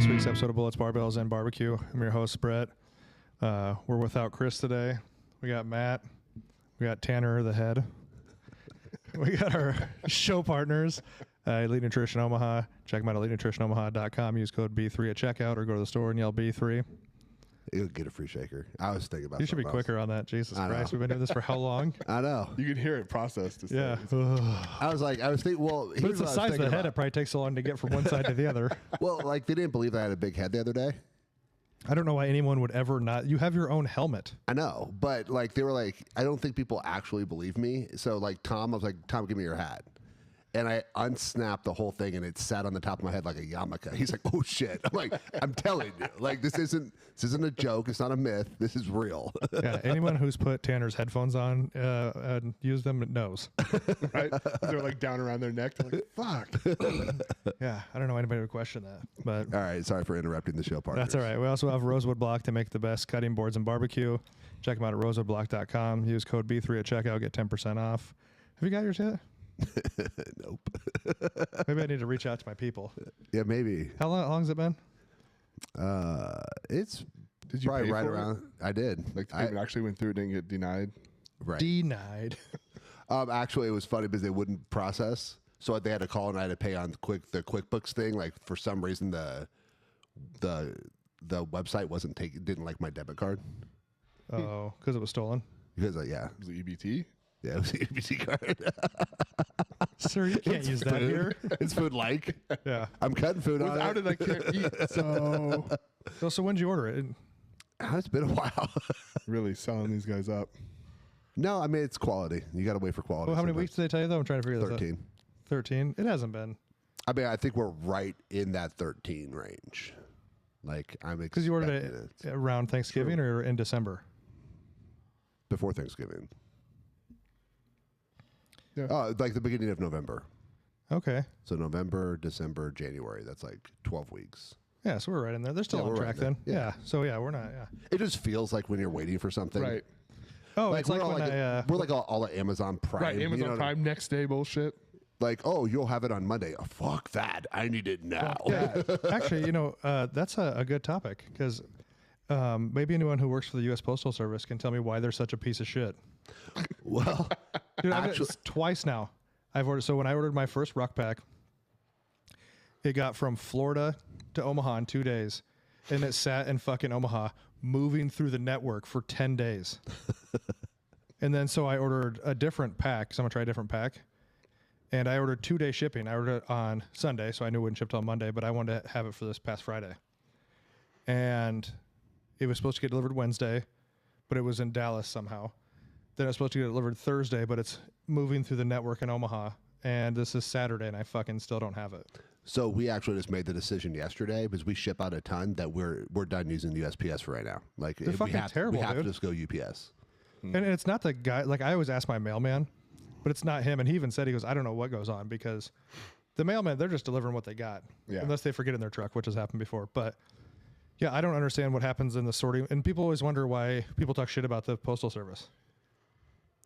this week's episode of Bullets, Barbells, and Barbecue. I'm your host, Brett. We're without Chris today. We got Matt. We got Tanner, the head. We got our show partners, Elite Nutrition Omaha. Check them out at elitenutritionomaha.com. Use code B3 at checkout or go to the store and yell B3. You'll get a free shaker. I was thinking about. You should be quicker on that. Jesus Christ, we've been doing this for how long? I know. You can hear it processed. Yeah. I was thinking. Well, But it's the size of the head. It probably takes so long to get from one side to the other. Well, like they didn't believe I had a big head the other day. I don't know why anyone would ever not. You have your own helmet. I know, but like they were like, I don't think people actually believe me. So like Tom, I was like, Tom, give me your hat. And I unsnapped the whole thing, and it sat on the top of my head like a yarmulke. He's like, "Oh shit!" I'm like, "I'm telling you, like this isn't a joke. It's not a myth. This is real." Yeah, anyone who's put Tanner's headphones on and used them knows. Right? They're like down around their neck. They're like, fuck. Yeah, I don't know anybody would question that, but All right, sorry for interrupting the show, partners. that's all right. We also have Rosewood Block to make the best cutting boards and barbecue. Check them out at rosewoodblock.com. Use code B3 at checkout. Get 10% off. Have you got yours yet? Nope. Maybe I need to reach out to my people. Yeah, maybe. How long's it been? It's Did you probably pay right for around. it? I did. Like the payment actually went through, it didn't get denied. Right. Denied. Actually, it was funny because they wouldn't process, so they had to call and I had to pay on the QuickBooks thing. Like for some reason, the website didn't like my debit card Oh, because it was stolen. because yeah, Was it EBT? it was the ABC card. Sir, you can't use that here. It's food like. Yeah. I'm cutting food on Without it. it, I can't eat. So So when did you order it? It's been a while. really selling these guys up. No, I mean it's quality. You got to wait for quality. Well, how many sometimes. weeks did they tell you though? I'm trying to figure this out. 13. 13? It hasn't been. I mean, I think we're right in that 13 range. Like I'm Because you ordered expecting it around Thanksgiving or in December? before Thanksgiving. Yeah. Oh, like the beginning of November. Okay. So November, December, January. That's like 12 weeks. Yeah, so we're right in there. They're still Yeah, on we're track right in then. there. Yeah. So yeah, we're not. Yeah. It just feels like when you're waiting for something. Right. Oh, Like it's like we're when we're like all at Amazon Prime. Right. you Amazon know what I mean? Prime next day bullshit. Like, oh, you'll have it on Monday. Oh, fuck that. I need it now. Yeah. Actually, that's a good topic because maybe anyone who works for the U.S. Postal Service can tell me why they're such a piece of shit. Well, Dude, Actually- it's twice now. I've ordered. So when I ordered my first ruck pack, it got from Florida to Omaha in 2 days, and it sat in fucking Omaha, moving through the network for 10 days. And then so I ordered a different pack. So I'm gonna try a different pack, and I ordered 2-day shipping. I ordered it on Sunday, so I knew it wouldn't ship till Monday, but I wanted to have it for this past Friday. And it was supposed to get delivered Wednesday, but it was in Dallas somehow. Then it's supposed to get delivered Thursday, but it's moving through the network in Omaha. And this is Saturday, and I fucking still don't have it. so we actually just made the decision yesterday because we ship out a ton that we're done using USPS for right now. Like They're fucking we have, terrible, We have dude. to just go UPS. And it's not the guy, like I always ask my mailman, but it's not him. And he even said, he goes, I don't know what goes on because the mailman, they're just delivering what they got. Yeah. Unless they forget in their truck, which has happened before. But yeah, I don't understand what happens in the sorting. And people always wonder why people talk shit about the Postal Service.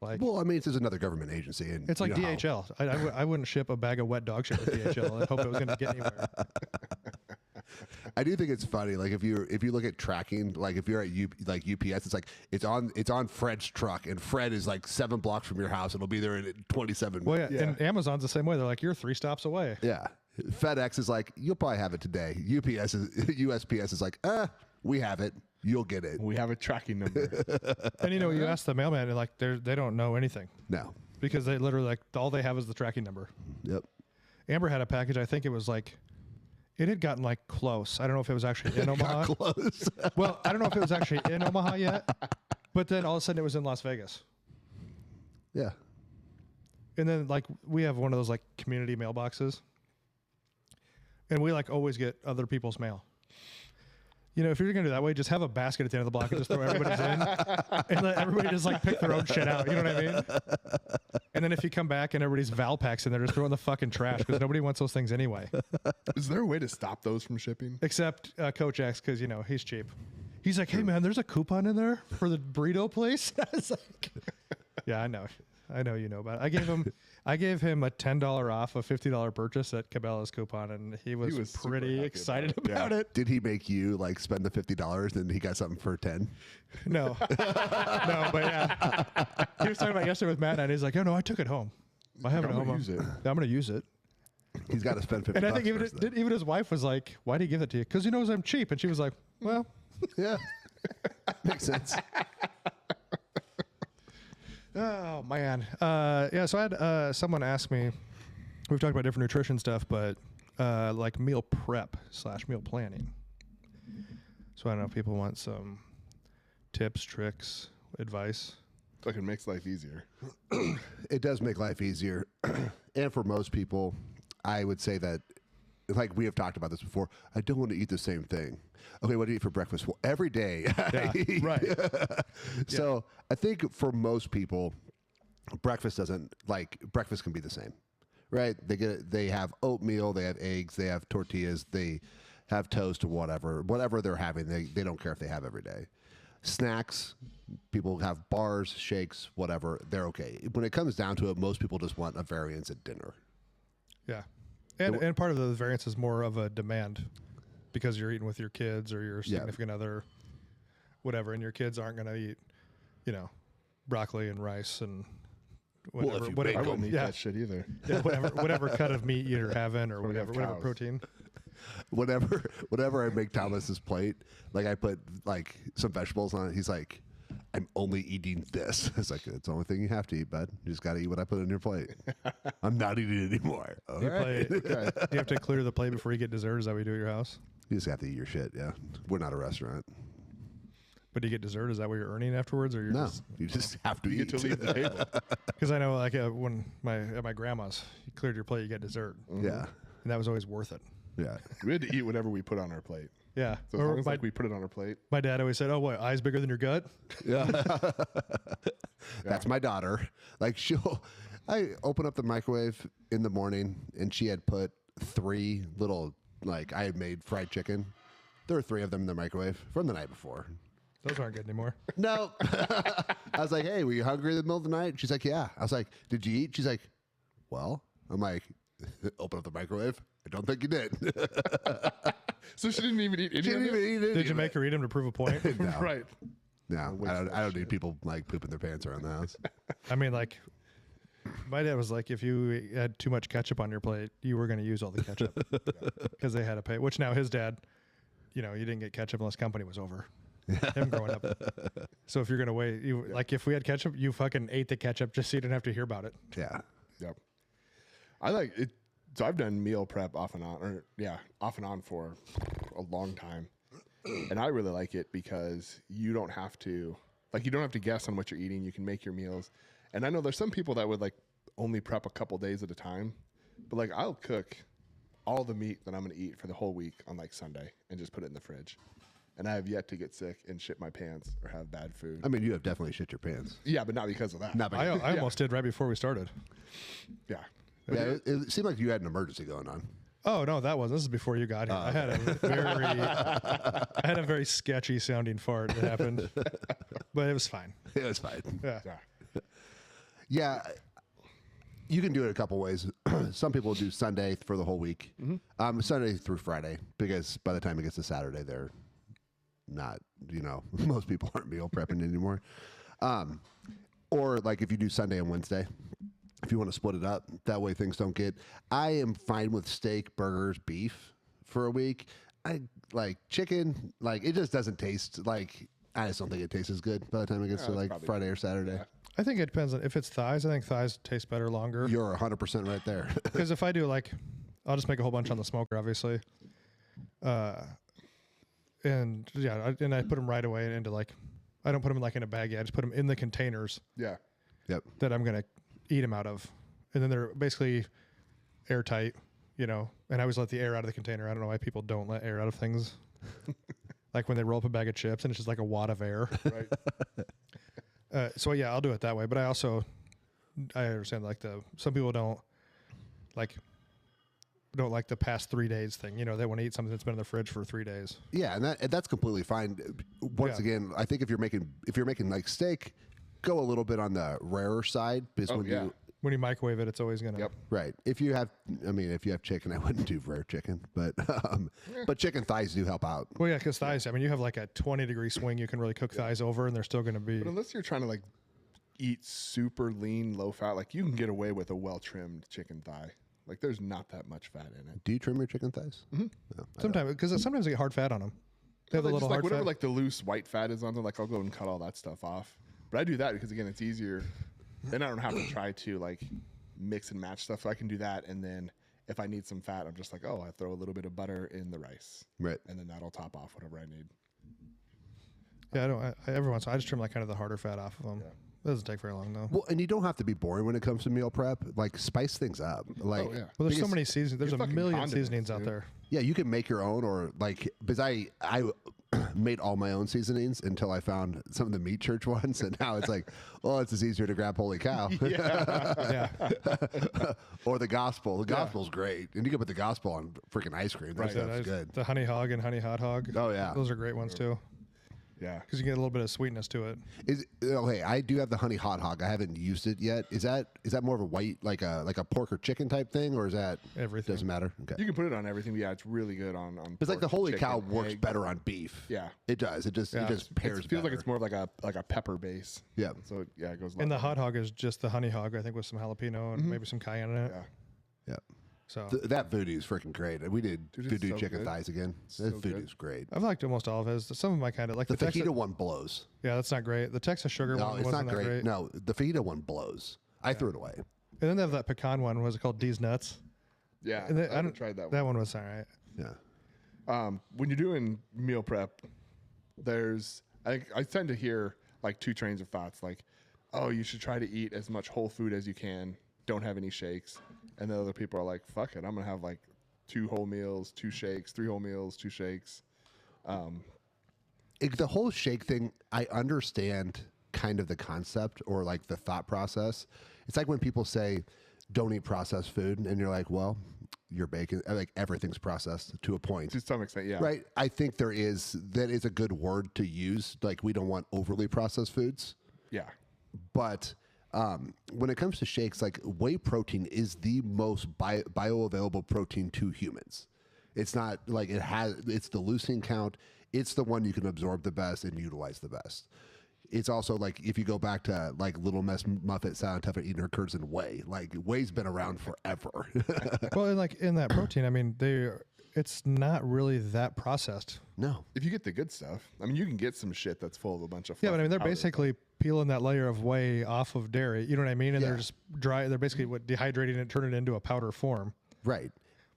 Like, Well, I mean, it's just another government agency, and it's like you know how- DHL. I wouldn't ship a bag of wet dog shit with DHL and hope it was going to get anywhere. I do think it's funny. Like if you look at tracking, like if you're at UPS, it's like it's on Fred's truck, and Fred is like 7 blocks from your house. It'll be there in 27 Well, minutes. yeah, Yeah. and Amazon's the same way. They're like, you're 3 stops away. Yeah. FedEx is like, you'll probably have it today. USPS is like, we have it. You'll get it. We have a tracking number. And you ask the mailman, and like they don't know anything No. because they literally like all they have is the tracking number. Yep. Amber had a package. I think it was like it had gotten like close. I don't know if it was actually in Omaha. Close. Well, I don't know if it was actually in Omaha yet, but then all of a sudden it was in Las Vegas. Yeah. And then like we have one of those like community mailboxes, and we like always get other people's mail. If you're gonna do that way, just have a basket at the end of the block and just throw everybody's in, and let everybody just like pick their own shit out. You know what I mean? And then if you come back and everybody's Valpaks in there, just throw in the fucking trash because nobody wants those things anyway. Is there a way to stop those from shipping? Except Coach X, because he's cheap. He's like, hey man, there's a coupon in there for the burrito place. I was like, yeah, I know. I know you know about it. I gave him a $10 off a $50 purchase at Cabela's coupon, and he was super pretty happy excited about it. about Yeah. it. Did he make you like spend the $50 and he got something for 10? No, no, but yeah, he was talking about yesterday with Matt, and he's like, "Oh no, I took it home. I have it at I'm home. gonna use it." I'm going to use it." He's got to spend 50. And I think bucks first, even his wife was like, "Why did he give it to you? Because he knows I'm cheap." And she was like, "Well." though. Yeah, makes sense. Oh man, yeah. So I had someone ask me. We've talked about different nutrition stuff, but like meal prep / meal planning. So I don't know if people want some tips, tricks, advice. Like it makes life easier. It does make life easier, and for most people, I would say that, like we have talked about this before, I don't want to eat the same thing. Okay, what do you eat for breakfast? Well, every day. Yeah, right. So I think for most people, breakfast can be the same, right? They have oatmeal, they have eggs, they have tortillas, they have toast or whatever they're having. They don't care if they have every day. Snacks, people have bars, shakes, whatever. They're okay. When it comes down to it, most people just want a variance at dinner. Yeah, and part of the variance is more of a demand because you're eating with your kids or your significant other, whatever, and your kids aren't going to eat, broccoli and rice and whatever. if you whatever I bake wouldn't eat that shit either. yeah, whatever cut of meat you're having or we have whatever cows. protein. Whenever I make Thomas's plate, like I put like some vegetables on it, he's like, I'm only eating this. It's like, it's the only thing you have to eat, bud. You just got to eat what I put on your plate. I'm not eating it anymore. All right. Do you have to clear the plate before you get dessert? Is that what you do at your house? You just have to eat your shit. Yeah. We're not a restaurant. But do you get dessert? Is that what you're earning afterwards, or you're No, just you just have to You eat. get to leave the table. because I know like when at my grandma's, you cleared your plate, you get dessert, Yeah. and that was always worth it. Yeah. We had to eat whatever we put on our plate. Yeah. So as Or long as my, like we put it on our plate. my dad always said, "Oh, what? Eyes bigger than your gut?" Yeah. That's my daughter. Like I open up the microwave in the morning and she had put 3 little, like I had made fried chicken. There were 3 of them in the microwave from the night before. Those aren't good anymore. No. I was like, hey, were you hungry in the middle of the night? She's like, yeah. I was like, did you eat? She's like, well, I'm like, open up the microwave. I don't think you did. So she didn't even eat any She of didn't it? even eat it. Did you make her eat them to prove a point? No. Right. No, I don't need people like pooping their pants around the house. I mean, like, my dad was like, if you had too much ketchup on your plate, you were going to use all the ketchup because they had to pay. Which now his dad, you didn't get ketchup unless company was over. Him growing up. So if you're going to wait, like if we had ketchup, you fucking ate the ketchup just so you didn't have to hear about it. Yeah. Yep. I like it. So I've done meal prep off and on for a long time. And I really like it because you don't have to guess on what you're eating. You can make your meals. And I know there's some people that would like only prep a couple days at a time, but like I'll cook all the meat that I'm going to eat for the whole week on like Sunday and just put it in the fridge. And I have yet to get sick and shit my pants or have bad food. I mean, you have definitely shit your pants. Yeah, but not because of that. Not I because, almost did right before we started. Yeah. yeah, it seemed like you had an emergency going on. Oh no, that wasn't. This is before you got here. I had a very sketchy sounding fart that happened, but it was fine. It was fine. Yeah. Yeah. Yeah, you can do it a couple ways. Some people do Sunday for the whole week, Sunday through Friday, because by the time it gets to Saturday, they're not, most people aren't meal prepping anymore. Or like if you do Sunday and Wednesday, if you want to split it up, that way things don't get. I am fine with steak, burgers, beef for a week. I like chicken, like it just doesn't taste like. I just don't think it tastes as good by the time it gets to like probably Friday or Saturday. Yeah. I think it depends on if it's thighs. I think thighs taste better longer. You're 100% right there. Because if I do I'll just make a whole bunch on the smoker, obviously. And yeah, I put them right away into I don't put them in a baggie. I just put them in the containers Yeah. Yep. that I'm gonna eat them out of, and then they're basically airtight, and I always let the air out of the container. I don't know why people don't let air out of things. Like when they roll up a bag of chips and it's just like a wad of air. Right. So yeah, I'll do it that way. But I understand some people don't like the past 3 days thing. They want to eat something that's been in the fridge for 3 days. Yeah, and that's completely fine. Once Yeah. again, I think if you're making like steak, go a little bit on the rarer side because Oh, when yeah. you When you microwave it, it's always gonna. Yep. right, if you have chicken, I wouldn't do rare chicken, but chicken thighs do help out. Well, yeah, because thighs. I mean, you have like a 20-degree swing. You can really cook thighs over, and they're still gonna be. But unless you're trying to like eat super lean, low fat, like you can get away with a well trimmed chicken thigh. Like there's not that much fat in it. Do you trim your chicken thighs? Mm-hmm. No, Sometimes, because sometimes they get hard fat on them. They have a Like, little just like hard whatever fat. like the loose white fat is on there, like I'll go and cut all that stuff off. But I do that because again it's easier. Then I don't have to try to like mix and match stuff. So I can do that, and then if I need some fat, I'm just like, oh, I throw a little bit of butter in the rice, Right. and then that'll top off whatever I need. Yeah, I don't. Every once in a while, I just trim like kind of the harder fat off of them. It doesn't take very long though. Well, and you don't have to be boring when it comes to meal prep. Like spice things up. Like, Oh, yeah. Well, there's so because- many seasons. There's a fucking million condiments, seasonings out dude. there. Yeah, you can make your own, or like because I made all my own seasonings until I found some of the meat church ones, and now it's like, well, it's just easier to grab Holy Cow Yeah, or the Gospel. The Gospel's great, and you can put the Gospel on freaking ice cream. That Right. stuff's good. The honey hog and honey hot hog. Oh, yeah. those are great ones too, Yeah. because you get a little bit of sweetness to it. Okay, I do have the honey hot hog. I haven't used it yet. Is that more of a white like a pork or chicken type thing, or is that Everything. doesn't matter? Okay. You can put it on everything. But yeah, it's really good on. It's like the pork, Holy chicken, Cow works egg. better on beef. Yeah. It does. It just pairs It feels like better. it's more of like a pepper base. Yeah. So yeah, it goes. a And lot the hot hog is just the honey hog, I think, with some jalapeno and maybe some cayenne in it. Yeah. Yeah. So That voodoo is freaking great. We did Dude, it's voodoo so chicken good. thighs again. So That good. voodoo's great. I've liked almost all of his. Some of my kind of like The Texas. fajita one blows. Yeah, that's not great. The Texas sugar No, one it's wasn't not that great. No, the fajita one blows. I threw it away. And then they have that pecan one. Was it called D's Nuts? Yeah. And I then- haven't tried that one. That one was all right. Yeah. When you're doing meal prep, I tend to hear like two trains of thoughts, like, oh, you should try to eat as much whole food as you can. Don't have any shakes. And then other people are like, fuck it, I'm gonna have like 2 whole meals, 2 shakes, 3 whole meals, 2 shakes. The whole shake thing, I understand kind of the concept or like the thought process. It's like when people say, don't eat processed food. And you're like, well, you're baking, like everything's processed to a point. To some extent, yeah. Right. I think that is a good word to use. Like we don't want overly processed foods. Yeah. But when it comes to shakes, like whey protein is the most bioavailable protein to humans. It's not like it's the leucine count. It's the one you can absorb the best and utilize the best. It's also like if you go back to like Little Miss Muffet, Silent Tuffet eating her curds in whey. Like whey's been around forever. Well, and like in that protein, I mean, it's not really that processed. No. If you get the good stuff, I mean, you can get some shit that's full of a bunch of. Yeah, but I mean, they're fluff and powder, basically peeling that layer of whey off of dairy. You know what I mean? And Yeah. they're just dry. They're basically dehydrating it, turning it into a powder form. Right.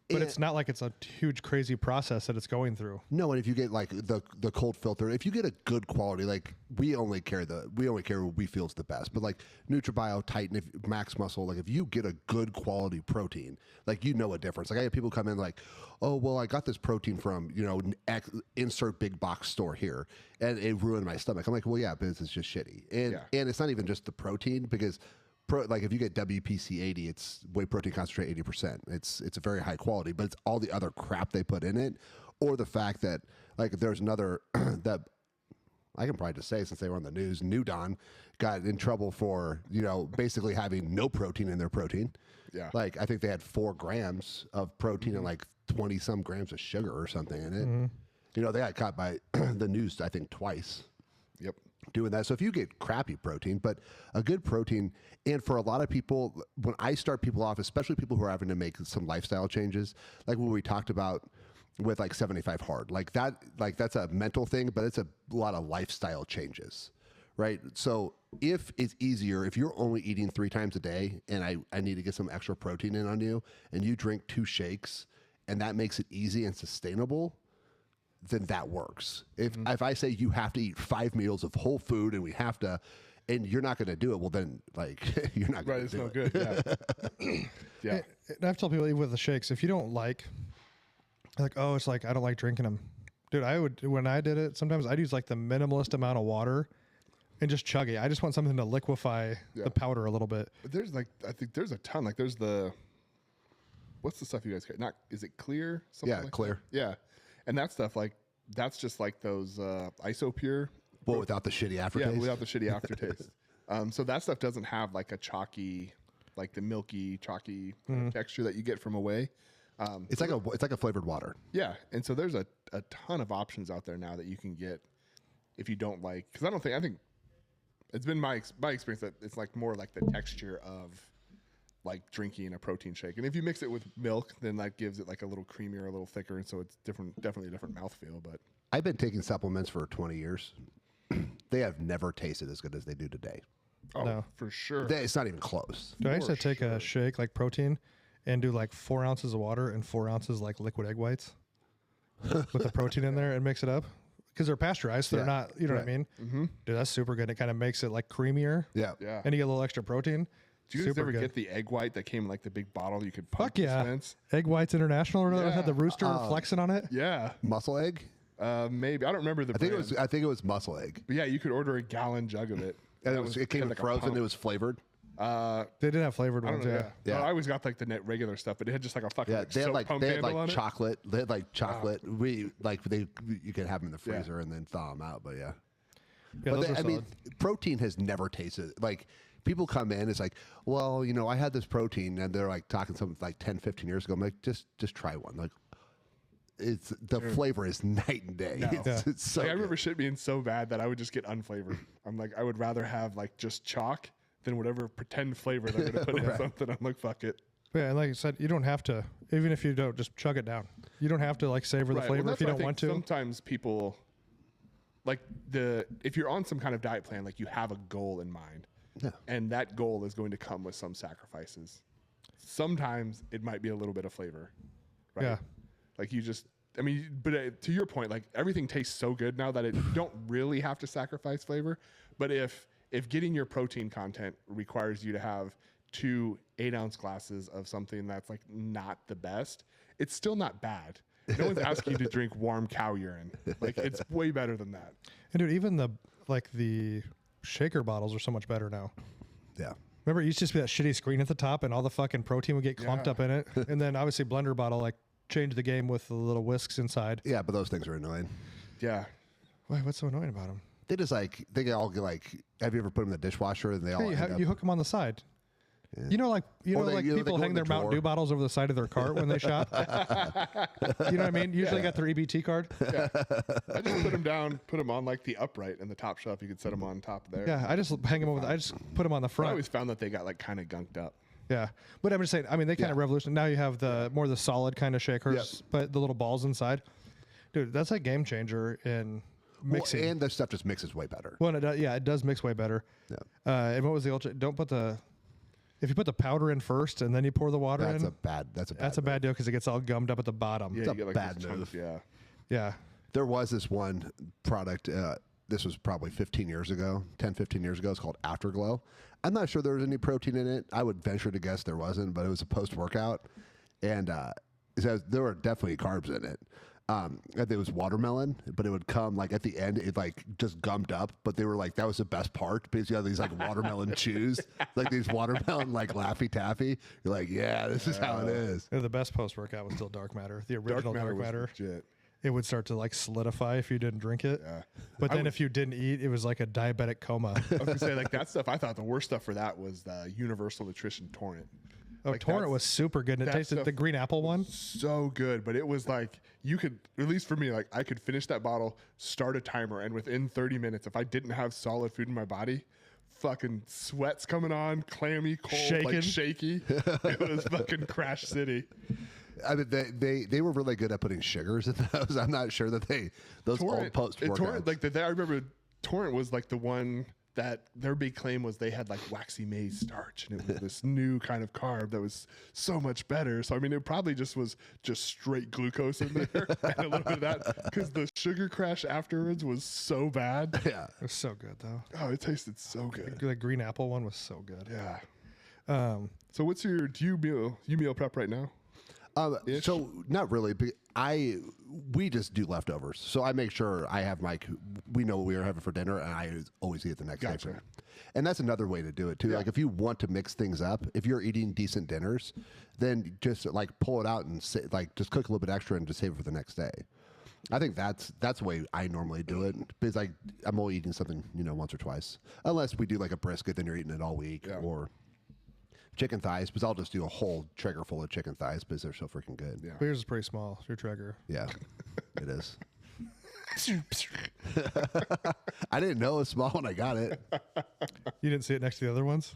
But And- it's not like it's a huge, crazy process that it's going through. No, and if you get like the cold filter, if you get a good quality, like we only care what we feel is the best. But like NutriBio, Titan, if Max Muscle, like if you get a good quality protein, like you know a difference. Like I have people come in like, oh well, I got this protein from insert big box store here, and it ruined my stomach. I'm like, well, yeah, but it's just shitty, and Yeah. and it's not even just the protein because. Like if you get WPC 80, it's whey protein concentrate 80%. It's a very high quality, but it's all the other crap they put in it, or the fact that like there's another that I can probably just say since they were on the news, Nudon got in trouble for basically having no protein in their protein. Yeah. Like I think they had 4 grams of protein and like 20 some grams of sugar or something in it. They got caught by the news I think twice Yep. doing that. So if you get crappy protein, but a good protein, and for a lot of people, when I start people off, especially people who are having to make some lifestyle changes, like what we talked about with like 75 hard, like that's a mental thing, but it's a lot of lifestyle changes, right? So if it's easier, if you're only eating 3 times a day and I need to get some extra protein in on you and you drink 2 shakes and that makes it easy and sustainable, then that works. If I say you have to eat 5 meals of whole food and we have to, and you're not going to do it, well then like you're not going Right. to It's do no it. good. Yeah. Yeah. And I've told people even with the shakes, if you don't like oh, it's like I don't like drinking them, dude. When I did it, sometimes I'd use like the minimalist amount of water and just chug it. I just want something to liquefy the powder a little bit. But there's I think there's a ton. Like there's what's the stuff you guys get? Is it clear? Something Yeah, like Clear. that? Yeah. And that stuff, like, that's just like those ISOPure. Well, without the shitty aftertaste. Yeah, without the shitty aftertaste. So that stuff doesn't have like a chalky, like the milky, chalky texture that you get from Away. It's like a flavored water. Yeah, and so there's a ton of options out there now that you can get if you don't like. Because I think it's been my experience that it's like more like the texture of like drinking a protein shake, and if you mix it with milk, then that gives it like a little creamier, a little thicker, and so it's definitely a different mouthfeel. But I've been taking supplements for 20 years. They have never tasted as good as they do today. oh, No. for sure. It's not even close. Dude, I used to For take a shake like protein and do like 4 ounces of water and 4 ounces like liquid egg whites with the protein in there and mix it up because they're pasteurized. So they're Yeah. not, you know what I mean? Dude, that's super good. It kind of makes it like creamier Yeah. Yeah. and you get a little extra protein. Do you guys Super ever good. get the egg white that came in like the big bottle you could pump Fuck yeah. dispense? Egg Whites International or whatever Yeah. had the rooster flexing on it. Yeah, Muscle egg? maybe I don't remember the. I think brand. it was muscle egg. But yeah, you could order a gallon jug of it. And That it came had with like a frozen. pump. It was flavored. They did have flavored I don't ones, know. yeah. Yeah. Yeah. No, I always got like the net regular stuff, but it had just like a fucking Yeah, they had soap like pump handle on it. chocolate. They had like chocolate. You could have them in the freezer and then thaw them out. But yeah, Yeah, those are I mean, solid. protein has never tasted like. People come in, it's like, well, I had this protein, and they're like talking something like 10, 15 years ago. I'm like, just try one. Like, it's the flavor is night and day. No. It's so. Like, I good. remember shit being so bad that I would just get unflavored. I'm like, I would rather have like just chalk than whatever pretend flavor they're gonna put in something. I'm like, fuck it. Yeah, and like I said, you don't have to, even if you don't, just chug it down. You don't have to like savor the Right, flavor well, if you that's don't what I want think to. Sometimes people like if you're on some kind of diet plan, like you have a goal in mind. Yeah. And that goal is going to come with some sacrifices. Sometimes it might be a little bit of flavor. Right? Yeah. Like but to your point, like everything tastes so good now that you don't really have to sacrifice flavor. But if getting your protein content requires you to have 2 8-ounce glasses of something that's like not the best, it's still not bad. No one's asking you to drink warm cow urine. Like it's way better than that. And dude, even the shaker bottles are so much better now. Yeah. Remember, it used to just be that shitty screen at the top, and all the fucking protein would get clumped Yeah. up in it. And then obviously blender bottle like changed the game with the little whisks inside. Yeah, but those things are annoying. Yeah. Why? What's so annoying about them? They just they all get like. Have you ever put them in the dishwasher and they all? you, end up- you hook them on the side. Yeah. You know, like Or they- they people go hang in their the Mountain drawer. Dew bottles over the side of their cart when they shop. You know what I mean? Usually got their EBT card. I just put them on like the upright in the top shelf. You could set them on top there. Yeah, I just hang them over. I just put them on the I front. always found that they got like kind of gunked up. Yeah, but I'm just saying. I mean, they kind of revolutionized. Now you have the more the solid kind of shakers, but the little balls inside. Dude, that's a game changer in mixing. and the stuff just mixes way better. Well, it does mix way better. Yeah. And what was the ultra? Don't put the. If you put the powder in first and then you pour the water That's in, a bad. That's a bad deal because it gets all gummed up at the bottom. Yeah, a you get like bad these chunks, move. Yeah. Yeah. There was this one product. This was probably 15 years ago, 10, 15 years ago. It's called Afterglow. I'm not sure there was any protein in it. I would venture to guess there wasn't, but it was a post-workout. And there were definitely carbs in it. I think it was watermelon, but it would come like at the end, it like just gummed up. But they were like, that was the best part because you have these like watermelon chews, like these watermelon like Laffy Taffy. You're like, yeah, this is how it is. The best post workout was still dark matter. The Dark original matter dark was matter. legit. It would start to like solidify if you didn't drink it. Yeah. But then if you didn't eat, it was like a diabetic coma. I was gonna say like that stuff. I thought the worst stuff for that was the Universal Nutrition Torrent. Oh, Like, Torrent that's- was super good. And it that tasted stuff- the green apple one. So good, but it was like you could, at least for me, like I could finish that bottle, start a timer, and within 30 minutes, if I didn't have solid food in my body, fucking sweats coming on, clammy, cold, like shaky. It was fucking Crash City. I mean, they were really good at putting sugars in those. I'm not sure that those old post Torrent, workouts. like I remember Torrent was like the one that their big claim was they had like waxy maize starch, and it was this new kind of carb that was so much better. So I mean, it probably just was just straight glucose in there and a little bit of that because the sugar crash afterwards was so bad. Yeah. It was so good though. Oh, it tasted so good. The green apple one was so good. Yeah. So what's your do you meal prep right now? Ish? So not really. But we just do leftovers. So I make sure I have we know what we are having for dinner, and I always eat it the next day. Gotcha. And that's another way to do it too. Yeah. Like if you want to mix things up, if you're eating decent dinners, then just like pull it out and just cook a little bit extra and just save it for the next day. I think that's the way I normally do it because I'm only eating something once or twice, unless we do like a brisket, then you're eating it all week, or chicken thighs. Because I'll just do a whole trigger full of chicken thighs because they're so freaking good. Yeah. But yours is pretty small. Your trigger. Yeah, it is. I didn't know it was small when I got it. You didn't see it next to the other ones.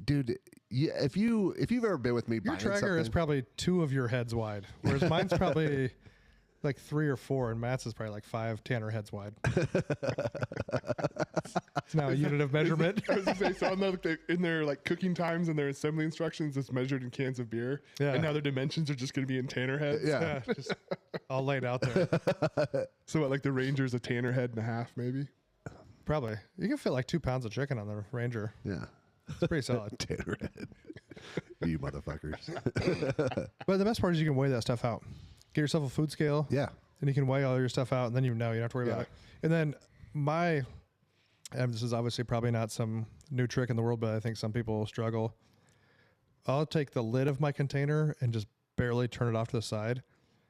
Dude, yeah, if you've ever been with me, Your buying trigger is something- probably 2 of your heads wide, whereas mine's probably like 3 or 4, and Matt's is probably like 5 Tanner heads wide. It's now a unit of measurement. I was gonna say, so in their like cooking times and their assembly instructions, it's measured in cans of beer. Yeah. And now their dimensions are just going to be in Tanner heads. Yeah. Yeah, just all laid out there. So what, like the Ranger's a Tanner head and a half, maybe? Probably. You can fit like 2 pounds of chicken on the Ranger. Yeah. It's pretty solid. Tannerhead. You motherfuckers. But the best part is you can weigh that stuff out. Get yourself a food scale. Yeah. And you can weigh all your stuff out, and then you don't have to worry about Yeah. it. And then and this is obviously probably not some new trick in the world, but I think some people struggle. I'll take the lid of my container and just barely turn it off to the side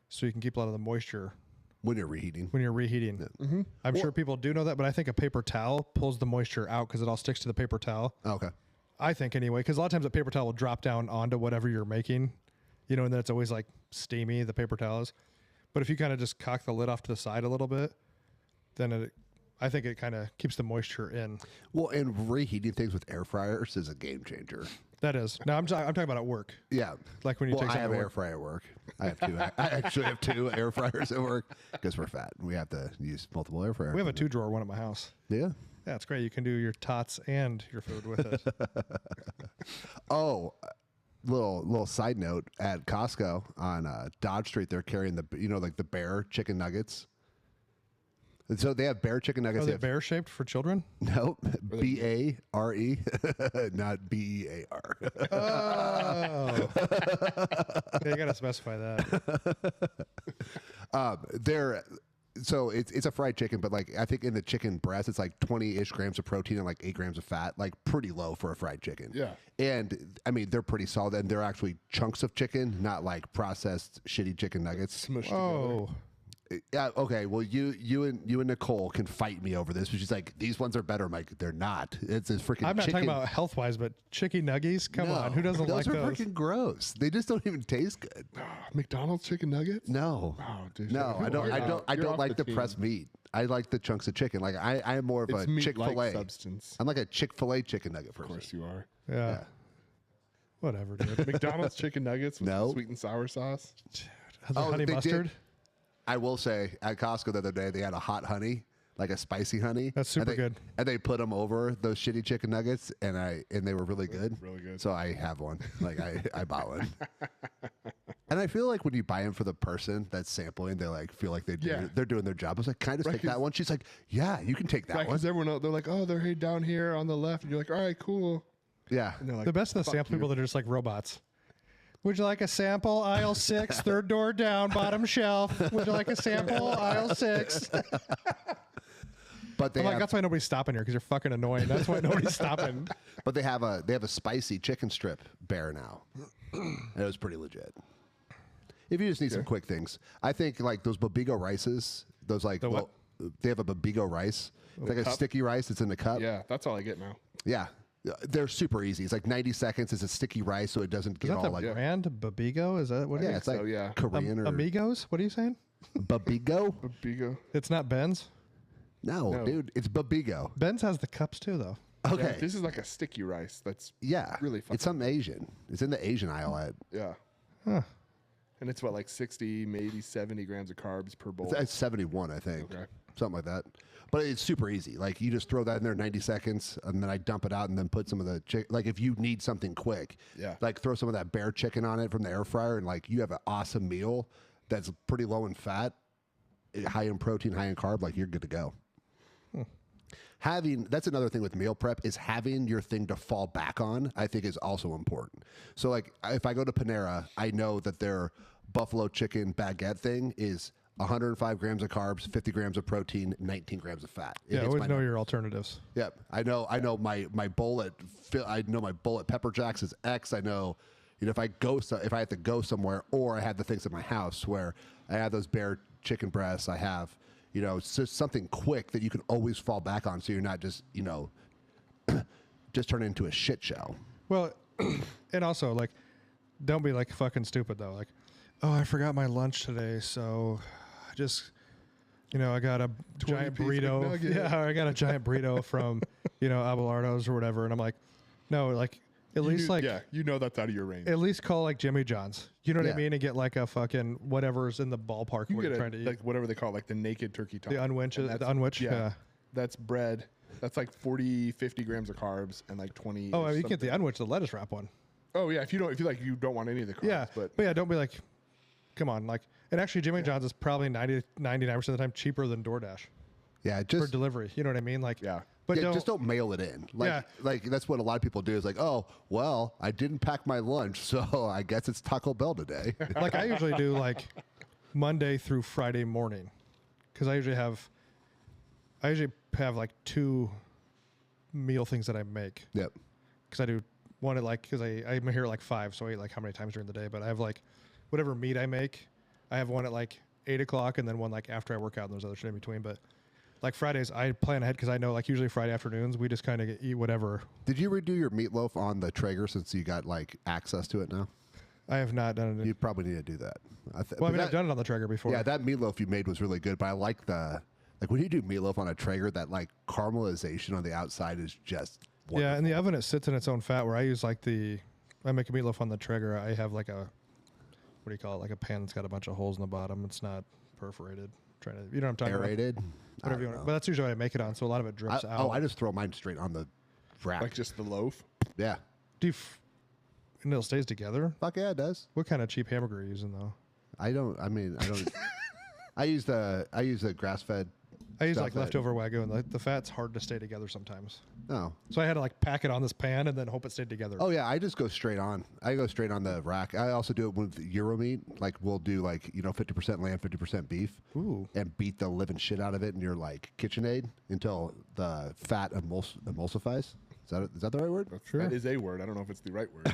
so you can keep a lot of the moisture When you're reheating. when you're reheating. I'm sure people do know that, but I think a paper towel pulls the moisture out because it all sticks to the paper towel. Oh, okay. I think anyway, because a lot of times a paper towel will drop down onto whatever you're making, and then it's always like steamy, the paper towel is. But if you kind of just cock the lid off to the side a little bit, then I think it kind of keeps the moisture in. Well, and reheating things with air fryers is a game changer. That is. Now I'm talking about at work. Yeah. Like when you well, take I something have to an work. air fryer at work. I have 2. I actually have 2 air fryers at work because we're fat. We have to use multiple air fryers. We have a 2-drawer one at my house. Yeah. Yeah, it's great. You can do your tots and your food with it. Oh, little side note at Costco on Dodge Street, they're carrying like the bear chicken nuggets. And so they have bear chicken nuggets. Are They they have, bear shaped for children? nope, BARE, not BEAR. Oh. Yeah, you got to specify that. So it's a fried chicken, but like I think in the chicken breast, it's like 20-ish grams of protein and like 8 grams of fat, like pretty low for a fried chicken. Yeah. And I mean, they're pretty solid, and they're actually chunks of chicken, not like processed shitty chicken nuggets. Smushed together. Oh. Yeah. Okay. Well, you and Nicole can fight me over this, but she's like, these ones are better. I'm like, they're not. It's a freaking. I'm not chicken. talking about health wise, but chicken nuggies? Come No, on. Who doesn't like those? those? Those are freaking gross. They just don't even taste good. McDonald's chicken nuggets? No. Oh, dude. No, I don't. I You're don't off like the team. pressed meat. I like the chunks of chicken. Like I am more of It's a meat-like Chick-fil-A. substance. I'm like a Chick-fil-A chicken nugget person. Of course you are. Yeah. Yeah. Whatever, dude. McDonald's chicken nuggets with No. sweet and sour sauce. The honey they mustard? did. I will say at Costco the other day they had a hot honey, like a spicy honey. That's super and they, good. And they put them over those shitty chicken nuggets, and they were really good. Really good. So I have one. Like I bought one. And I feel like when you buy them for the person that's sampling, they like feel like they're doing their job. I was like, can I just Right, take that 'cause- one? She's like, yeah, you can take that one. Because everyone else, they're like, oh, they're hey, down here on the left. And you're like, all right, cool. Yeah. And they're like, The best of the "Fuck sample you." people that are just like robots. Would you like a sample? Aisle 6, third door down, bottom shelf. Would you like a sample? Aisle 6. But they I'm like, have, that's why nobody's stopping here because you're fucking annoying. That's why nobody's stopping. but they have a spicy chicken strip bear now. And it was pretty legit. If you just need some quick things, I think like those Babigo rices, those like The what? they have a Babigo rice. It's like a cup? sticky rice. It's in the cup. Yeah, that's all I get now. Yeah. They're super easy. It's like 90 seconds. It's a sticky rice, so it doesn't Is get that all the like brand? Babigo? Is that what it yeah. is? It's like so, yeah. Korean or Amigos? What are you saying? Babigo. Bigo. It's not Ben's? No, No. dude, it's Babigo. Ben's has the cups too, though. Okay. Yeah, this is like a sticky rice. That's Yeah, really fucking it's something Asian. It's in the Asian aisle at. yeah. Huh. And it's what, like 60, maybe 70 grams of carbs per bowl. It's 71, I think. Okay. Something like that. But it's super easy. Like you just throw that in there 90 seconds and then I dump it out and then put some of the like if you need something quick, Yeah. like throw some of that bear chicken on it from the air fryer and like you have an awesome meal that's pretty low in fat, high in protein, high in carb, like you're good to go. Having that's another thing with meal prep is having your thing to fall back on, I think is also important. So like if I go to Panera, I know that their buffalo chicken baguette thing is 105 grams of carbs, 50 grams of protein, 19 grams of fat. It Yeah, hits always my know number. your alternatives. Yep. I know my bowl at my bowl at Pepper Jack's is X. I know, if I have to go somewhere or I have the things at my house where I have those bear chicken breasts. I have, it's just something quick that you can always fall back on, so you're not just, just turn into a shit show. Well, and also like, don't be like fucking stupid though. Like, oh, I forgot my lunch today, so I just, I got a giant 20-piece burrito. McNugget. Yeah, or I got a giant burrito from, Abelardo's or whatever, and I'm like, no, like at least like that's out of your range. at least call like Jimmy John's. You know what I Yeah. mean? And get like a fucking whatever's in the ballpark You what get you're trying to eat. like whatever they call it, like the naked turkey top. The unwich, And that's- yeah. That's bread. That's like 40, 50 grams of carbs and like 20. Oh, I mean, you get the unwich, the lettuce wrap one. Oh yeah, if you don't want any of the carbs. Yeah, but yeah, don't be like, come on, like, and actually Jimmy John's is probably 99% of the time cheaper than DoorDash Yeah, for just delivery. You know what I mean? Like, Yeah. but just don't mail it in. Like, Yeah. like that's what a lot of people do. Is like, oh, well, I didn't pack my lunch, so I guess it's Taco Bell today. like I usually do like Monday through Friday morning, because I usually have like 2 meal things that I make. Yep. Because I do one at like, because I'm here at like 5, so I eat like how many times during the day. But I have like whatever meat I make, I have one at like 8 o'clock, and then one like after I work out, and there's other shit in between. But like Fridays, I plan ahead because I know like usually Friday afternoons we just kind of eat whatever. Did you redo your meatloaf on the Traeger since you got like access to it now? I have not done it. You probably need to do that. Well, I but mean, that- I've done it on the Traeger before. Yeah, that meatloaf you made was really good, but I like when you do meatloaf on a Traeger, that like caramelization on the outside is just wonderful. Yeah, in the oven it sits in its own fat. Where I use like I make a meatloaf on the Traeger. I have like a, what do you call it? Like a pan that's got a bunch of holes in the bottom. It's not perforated. Trying to, you know what I'm talking about? Aerated. Whatever you want. But that's usually what I make it on. So a lot of it drips out. Oh, I just throw mine straight on the rack. like just the loaf. Yeah. Do you and it stays together? Fuck yeah, it does. What kind of cheap hamburger are you using though? I don't. I use the grass fed. I use Stuff like that- leftover Wagyu, and the fat's hard to stay together sometimes. No. So I had to like pack it on this pan and then hope it stayed together. Oh yeah, I just go straight on. I go straight on the rack. I also do it with Euro meat. Like we'll do 50% lamb, 50% beef, Ooh. and beat the living shit out of it in your like KitchenAid until the fat emulsifies. Is that the right word? Sure. That is a word. I don't know if it's the right word.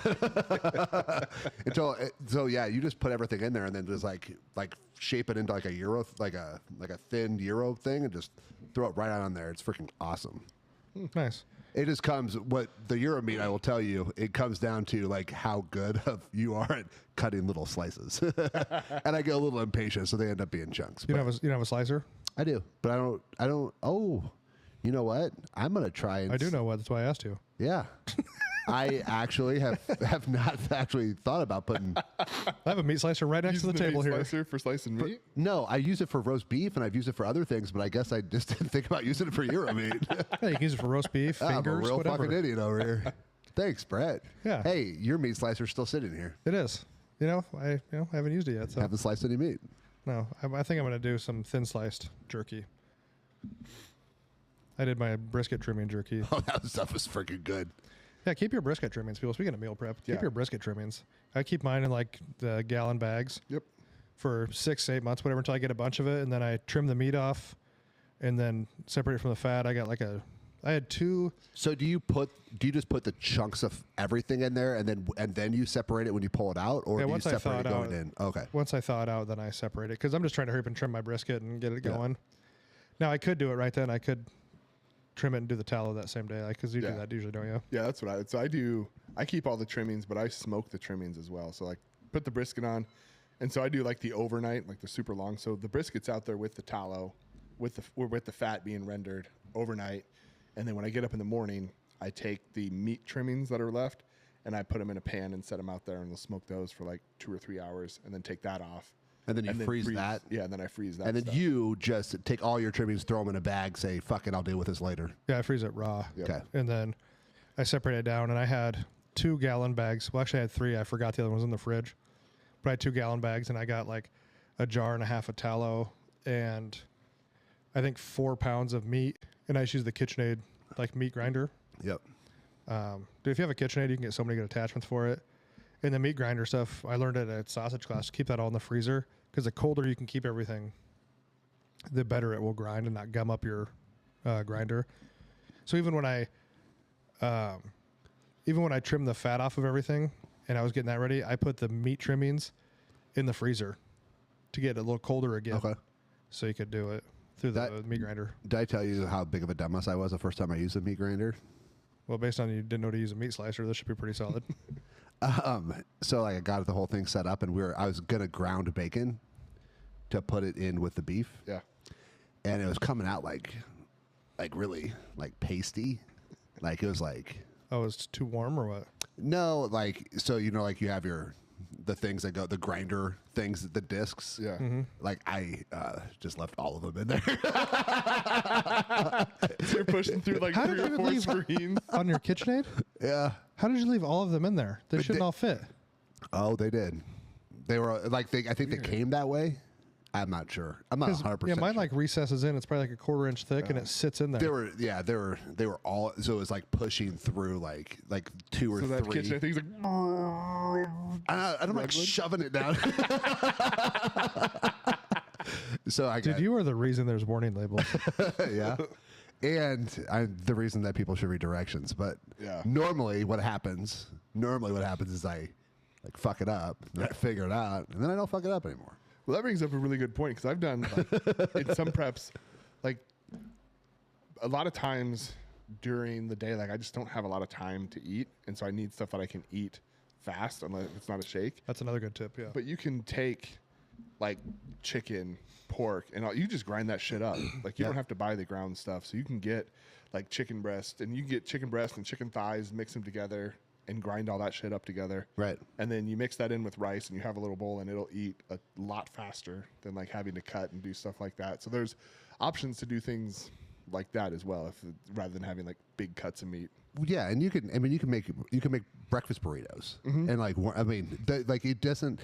So yeah, you just put everything in there and then just like shape it into like a Euro, like a thin Euro thing, and just throw it right on there. It's freaking awesome. Nice. It just comes what the Euro meat. I will tell you, it comes down to like how good of you are at cutting little slices, and I get a little impatient, so they end up being chunks. You But don't have a slicer? I do, but I don't. Oh, you know what? I'm gonna try and I do know what. That's why I asked you. Yeah. I actually have not actually thought about putting. I have a meat slicer right next to the Using table meat here. slicer for slicing meat. No, I use it for roast beef and I've used it for other things, but I guess I just didn't think about using it for Euro meat. Yeah, you can use it for roast beef, I'm a fingers, real whatever. fucking idiot over here. Thanks, Brett. Yeah. Hey, your meat slicer's still sitting here. It is. I haven't used it yet. So Haven't sliced any meat. no, I think I'm gonna do some thin sliced jerky. I did my brisket trimming jerky. Oh, that stuff was freaking good. Yeah, keep your brisket trimmings, people. Speaking of meal prep, keep Yeah. your brisket trimmings. I keep mine in like the gallon bags Yep. for 6 to 8 months, whatever, until I get a bunch of it, and then I trim the meat off, and then separate it from the fat. I had 2. So do you just put the chunks of everything in there and then you separate it when you pull it out, or Yeah, do you once I separate thaw it it going out. in? Okay. Once I thaw it out, then I separate it because I'm just trying to hurry up and trim my brisket and get it Yeah. going. Now I could do it right then. I could trim it and do the tallow that same day, because you do Yeah. that usually, don't you? Yeah, that's what I do. I keep all the trimmings, but I smoke the trimmings as well. So like put the brisket on, and so I do like the overnight, like the super long. So the brisket's out there with the tallow, with the fat being rendered overnight, and then when I get up in the morning, I take the meat trimmings that are left and I put them in a pan and set them out there, and we'll smoke those for like 2 or 3 hours, and then take that off. And then you freeze that. Yeah, and then I freeze that. And then stuff. you just take all your trimmings, throw them in a bag, say, fuck it, I'll deal with this later. Yeah, I freeze it raw. Yep. Okay. And then I separate it down, and I had 2 gallon bags. Well, actually, I had 3. I forgot the other one was in the fridge. But I had 2 gallon bags, and I got like a jar and a half of tallow and I think 4 pounds of meat. And I just use the KitchenAid like meat grinder. Yep. Dude, if you have a KitchenAid, you can get so many good attachments for it. And the meat grinder stuff, I learned it at sausage class. Keep that all in the freezer, because the colder you can keep everything, the better it will grind and not gum up your grinder. So even when I trimmed the fat off of everything and I was getting that ready, I put the meat trimmings in the freezer to get it a little colder again. Okay. so you could do it through the meat grinder. Did I tell you how big of a dumbass I was the first time I used a meat grinder? Well, based on you didn't know to use a meat slicer, this should be pretty solid. So like I got the whole thing set up, and I was gonna ground bacon to put it in with the beef. Yeah. And it was coming out like really like pasty, like it was like Oh, it's too warm or what? no, like so like you have the things that go the grinder things, the discs. Yeah. Like I just left all of them in there. So you're pushing through like How 3 did or you 4 leave- screens. On your KitchenAid? Yeah. How did you leave all of them in there? They shouldn't all fit. Oh, they did. They were like I think they came that way. I'm not sure. I'm not 100%. Yeah, mine sure. like recesses in. It's probably like a 1/4 inch thick, and it sits in there. They were all so it was like pushing through like 2 or So that 3. kitchen thing's like, And I'm like shoving it down. So I got Dude, you are the reason there's warning labels. yeah. And the reason that people should read directions, but Yeah. normally what happens is I like fuck it up, and I figure it out, and then I don't fuck it up anymore. well, that brings up a really good point because I've done like, in some preps, like a lot of times during the day, like I just don't have a lot of time to eat, and so I need stuff that I can eat fast unless it's not a shake. That's another good tip. Yeah. But you can take like chicken, pork, and you just grind that shit up. Like you don't have to buy the ground stuff, so you can get like chicken breast, and you can get chicken breast and chicken thighs, mix them together, and grind all that shit up together. Right. And then you mix that in with rice, and you have a little bowl, and it'll eat a lot faster than like having to cut and do stuff like that. So there's options to do things like that as well, rather than having like big cuts of meat. Yeah, and you can make breakfast burritos, and like it doesn't.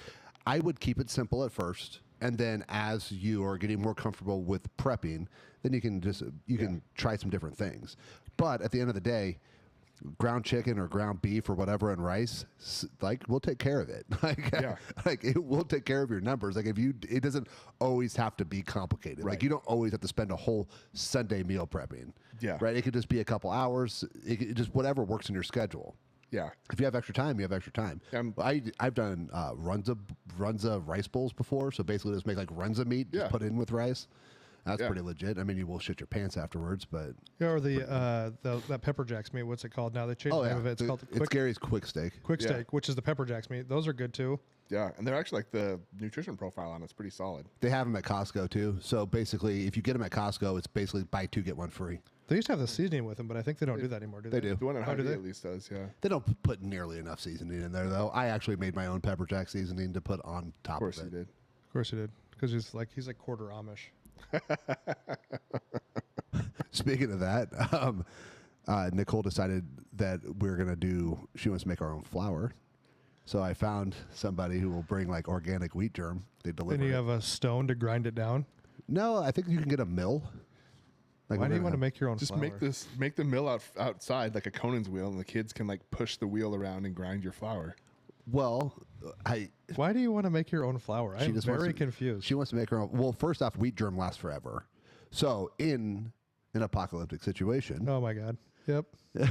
I would keep it simple at first, and then as you are getting more comfortable with prepping, then you can try some different things. But at the end of the day, ground chicken or ground beef or whatever and rice, like we'll take care of it. Like it will take care of your numbers. Like it doesn't always have to be complicated. Right. Like you don't always have to spend a whole Sunday meal prepping. Yeah. Right. It could just be a couple hours. It just whatever works in your schedule. Yeah. If you have extra time, you have extra time. I've done runza rice bowls before. So basically, just make like runza meat, just put it in with rice. That's pretty legit. I mean, you will shit your pants afterwards, but Yeah, or that pepper jacks meat. What's it called now? They changed the name of it. It's called it's Gary's Quick Steak. Quick Yeah. Steak, which is the pepper jacks meat. Those are good too. Yeah. And they're actually like the nutrition profile on it's pretty solid. They have them at Costco too. So basically, if you get them at Costco, it's basically buy 2 get 1 free. They used to have the seasoning with them, but I think they don't do that anymore. Do they? They do. The one at Oh, do Hy-Vee they? at least does. Yeah. They don't put nearly enough seasoning in there though. I actually made my own pepper jack seasoning to put on top Of course of you it. did. Of course he did, because he's like quarter Amish. Speaking of that, Nicole decided that she wants to make our own flour. So I found somebody who will bring like organic wheat germ. They deliver. And you it. have a stone to grind it down. No, I think you can get a mill. Like Why we're do you gonna want to have- make your own Just flour? make the mill outside like a Conan's wheel, and the kids can like push the wheel around and grind your flour. Well, Why do you want to make your own flour? I'm wants very to- confused. She wants to make her own. Well, first off, wheat germ lasts forever. So in an apocalyptic situation, Oh my god. Yep. There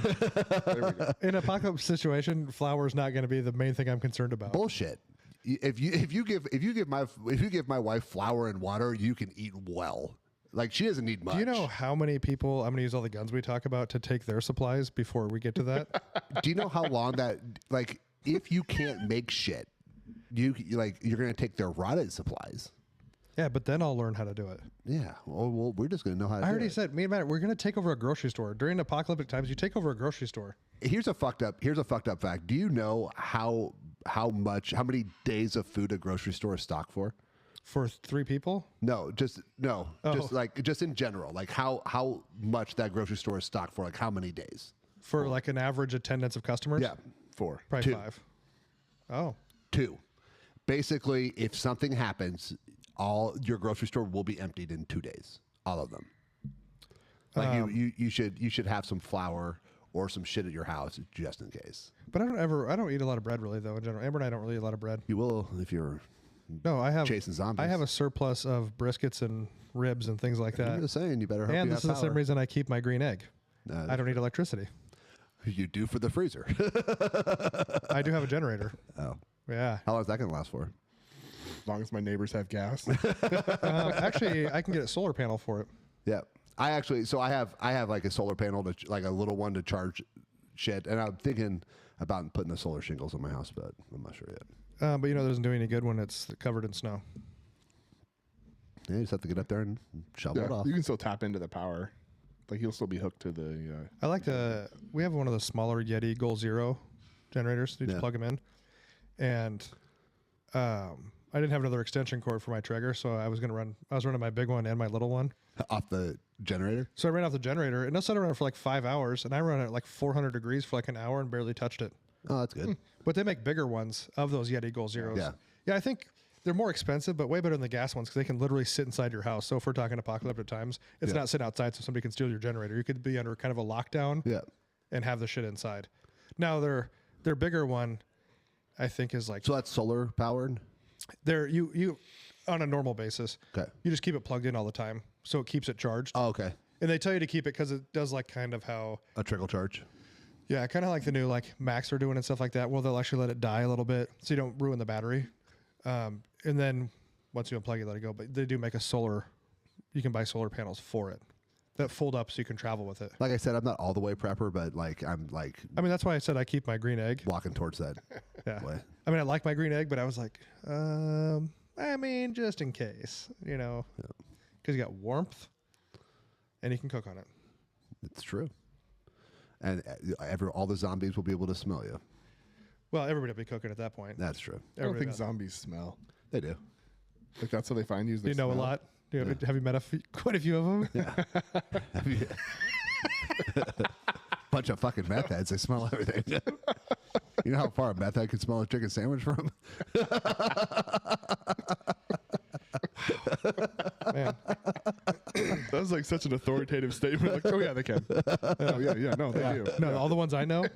we go. In an apocalypse situation, flour is not going to be the main thing I'm concerned about. bullshit. If you give my wife flour and water, you can eat well. Like she doesn't need much. Do you know how many people I'm going to use all the guns we talk about to take their supplies before we get to that? Do you know how long that like if you can't make shit, you're gonna take their rotted supplies. Yeah, but then I'll learn how to do it. Yeah. Well, we're just gonna know how to. I do already it. said, me and Matt, we're going to take over a grocery store. During apocalyptic times, you take over a grocery store. Here's a fucked up fact. Do you know how many days of food a grocery store is stocked for? For 3 people? No, just in general. Like how much that grocery store is stocked for? Like how many days? For like an average attendance of customers? Yeah, 4. Probably 2. 5. Oh. 2. Basically, if something happens, all your grocery store will be emptied in 2 days. All of them. Like you should have some flour or some shit at your house just in case. But I don't eat a lot of bread really though in general. Amber and I don't really eat a lot of bread. You will if you're No, I have chasing zombies. I have a surplus of briskets and ribs and things like I'm that. just saying, you better hope And you this have is the same power. reason I keep my green egg. No, I don't need electricity. You do for the freezer. I do have a generator. Oh. Yeah. How long is that going to last for? As long as my neighbors have gas. Actually, I can get a solar panel for it. Yeah. I actually, so I have like a solar panel to like a little one to charge shit, and I'm thinking about putting the solar shingles on my house, but I'm not sure yet. But it doesn't do any good when it's covered in snow. Yeah, you just have to get up there and shovel it off. You can still tap into the power. Like you'll still be hooked to the. I like we have one of the smaller Yeti Goal Zero generators. You just plug them in, and I didn't have another extension cord for my Traeger, so I was running my big one and my little one Off the generator. So I ran off the generator, and I set it around for like 5 hours, and I ran it at like 400 degrees for like an hour and barely touched it. Oh, that's good. But they make bigger ones of those Yeti Goal Zeros. Yeah, I think they're more expensive, but way better than the gas ones because they can literally sit inside your house. So if we're talking apocalyptic times, it's not sitting outside so somebody can steal your generator. You could be under kind of a lockdown and have the shit inside. Now their bigger one, I think, is like So that's solar powered. you on a normal basis. Okay. You just keep it plugged in all the time, so it keeps it charged. Oh, okay. And they tell you to keep it because it does like kind of how A trickle charge. Yeah, kind of like the new like Macs are doing and stuff like that. Well, they'll actually let it die a little bit so you don't ruin the battery. And then once you unplug it, let it go. But they do make a solar. You can buy solar panels for it that fold up so you can travel with it. Like I said, I'm not all the way prepper, but like I'm like I mean, that's why I said I keep my green egg. walking towards that Yeah. way. I mean, I like my green egg, but I was like, I mean, just in case, because you got warmth and you can cook on it. It's true. And all the zombies will be able to smell you. Well, everybody will be cooking at that point. That's true. I don't Everybody think does. zombies smell. They do. Like that's how they find you. is they You know a smell. lot. Have you met quite a few of them? Bunch of fucking meth heads. They smell everything. You know how far a meth head can smell a chicken sandwich from? Man. That was like such an authoritative statement. Like, oh yeah, they can. Oh yeah, no, they do. No, all the ones I know,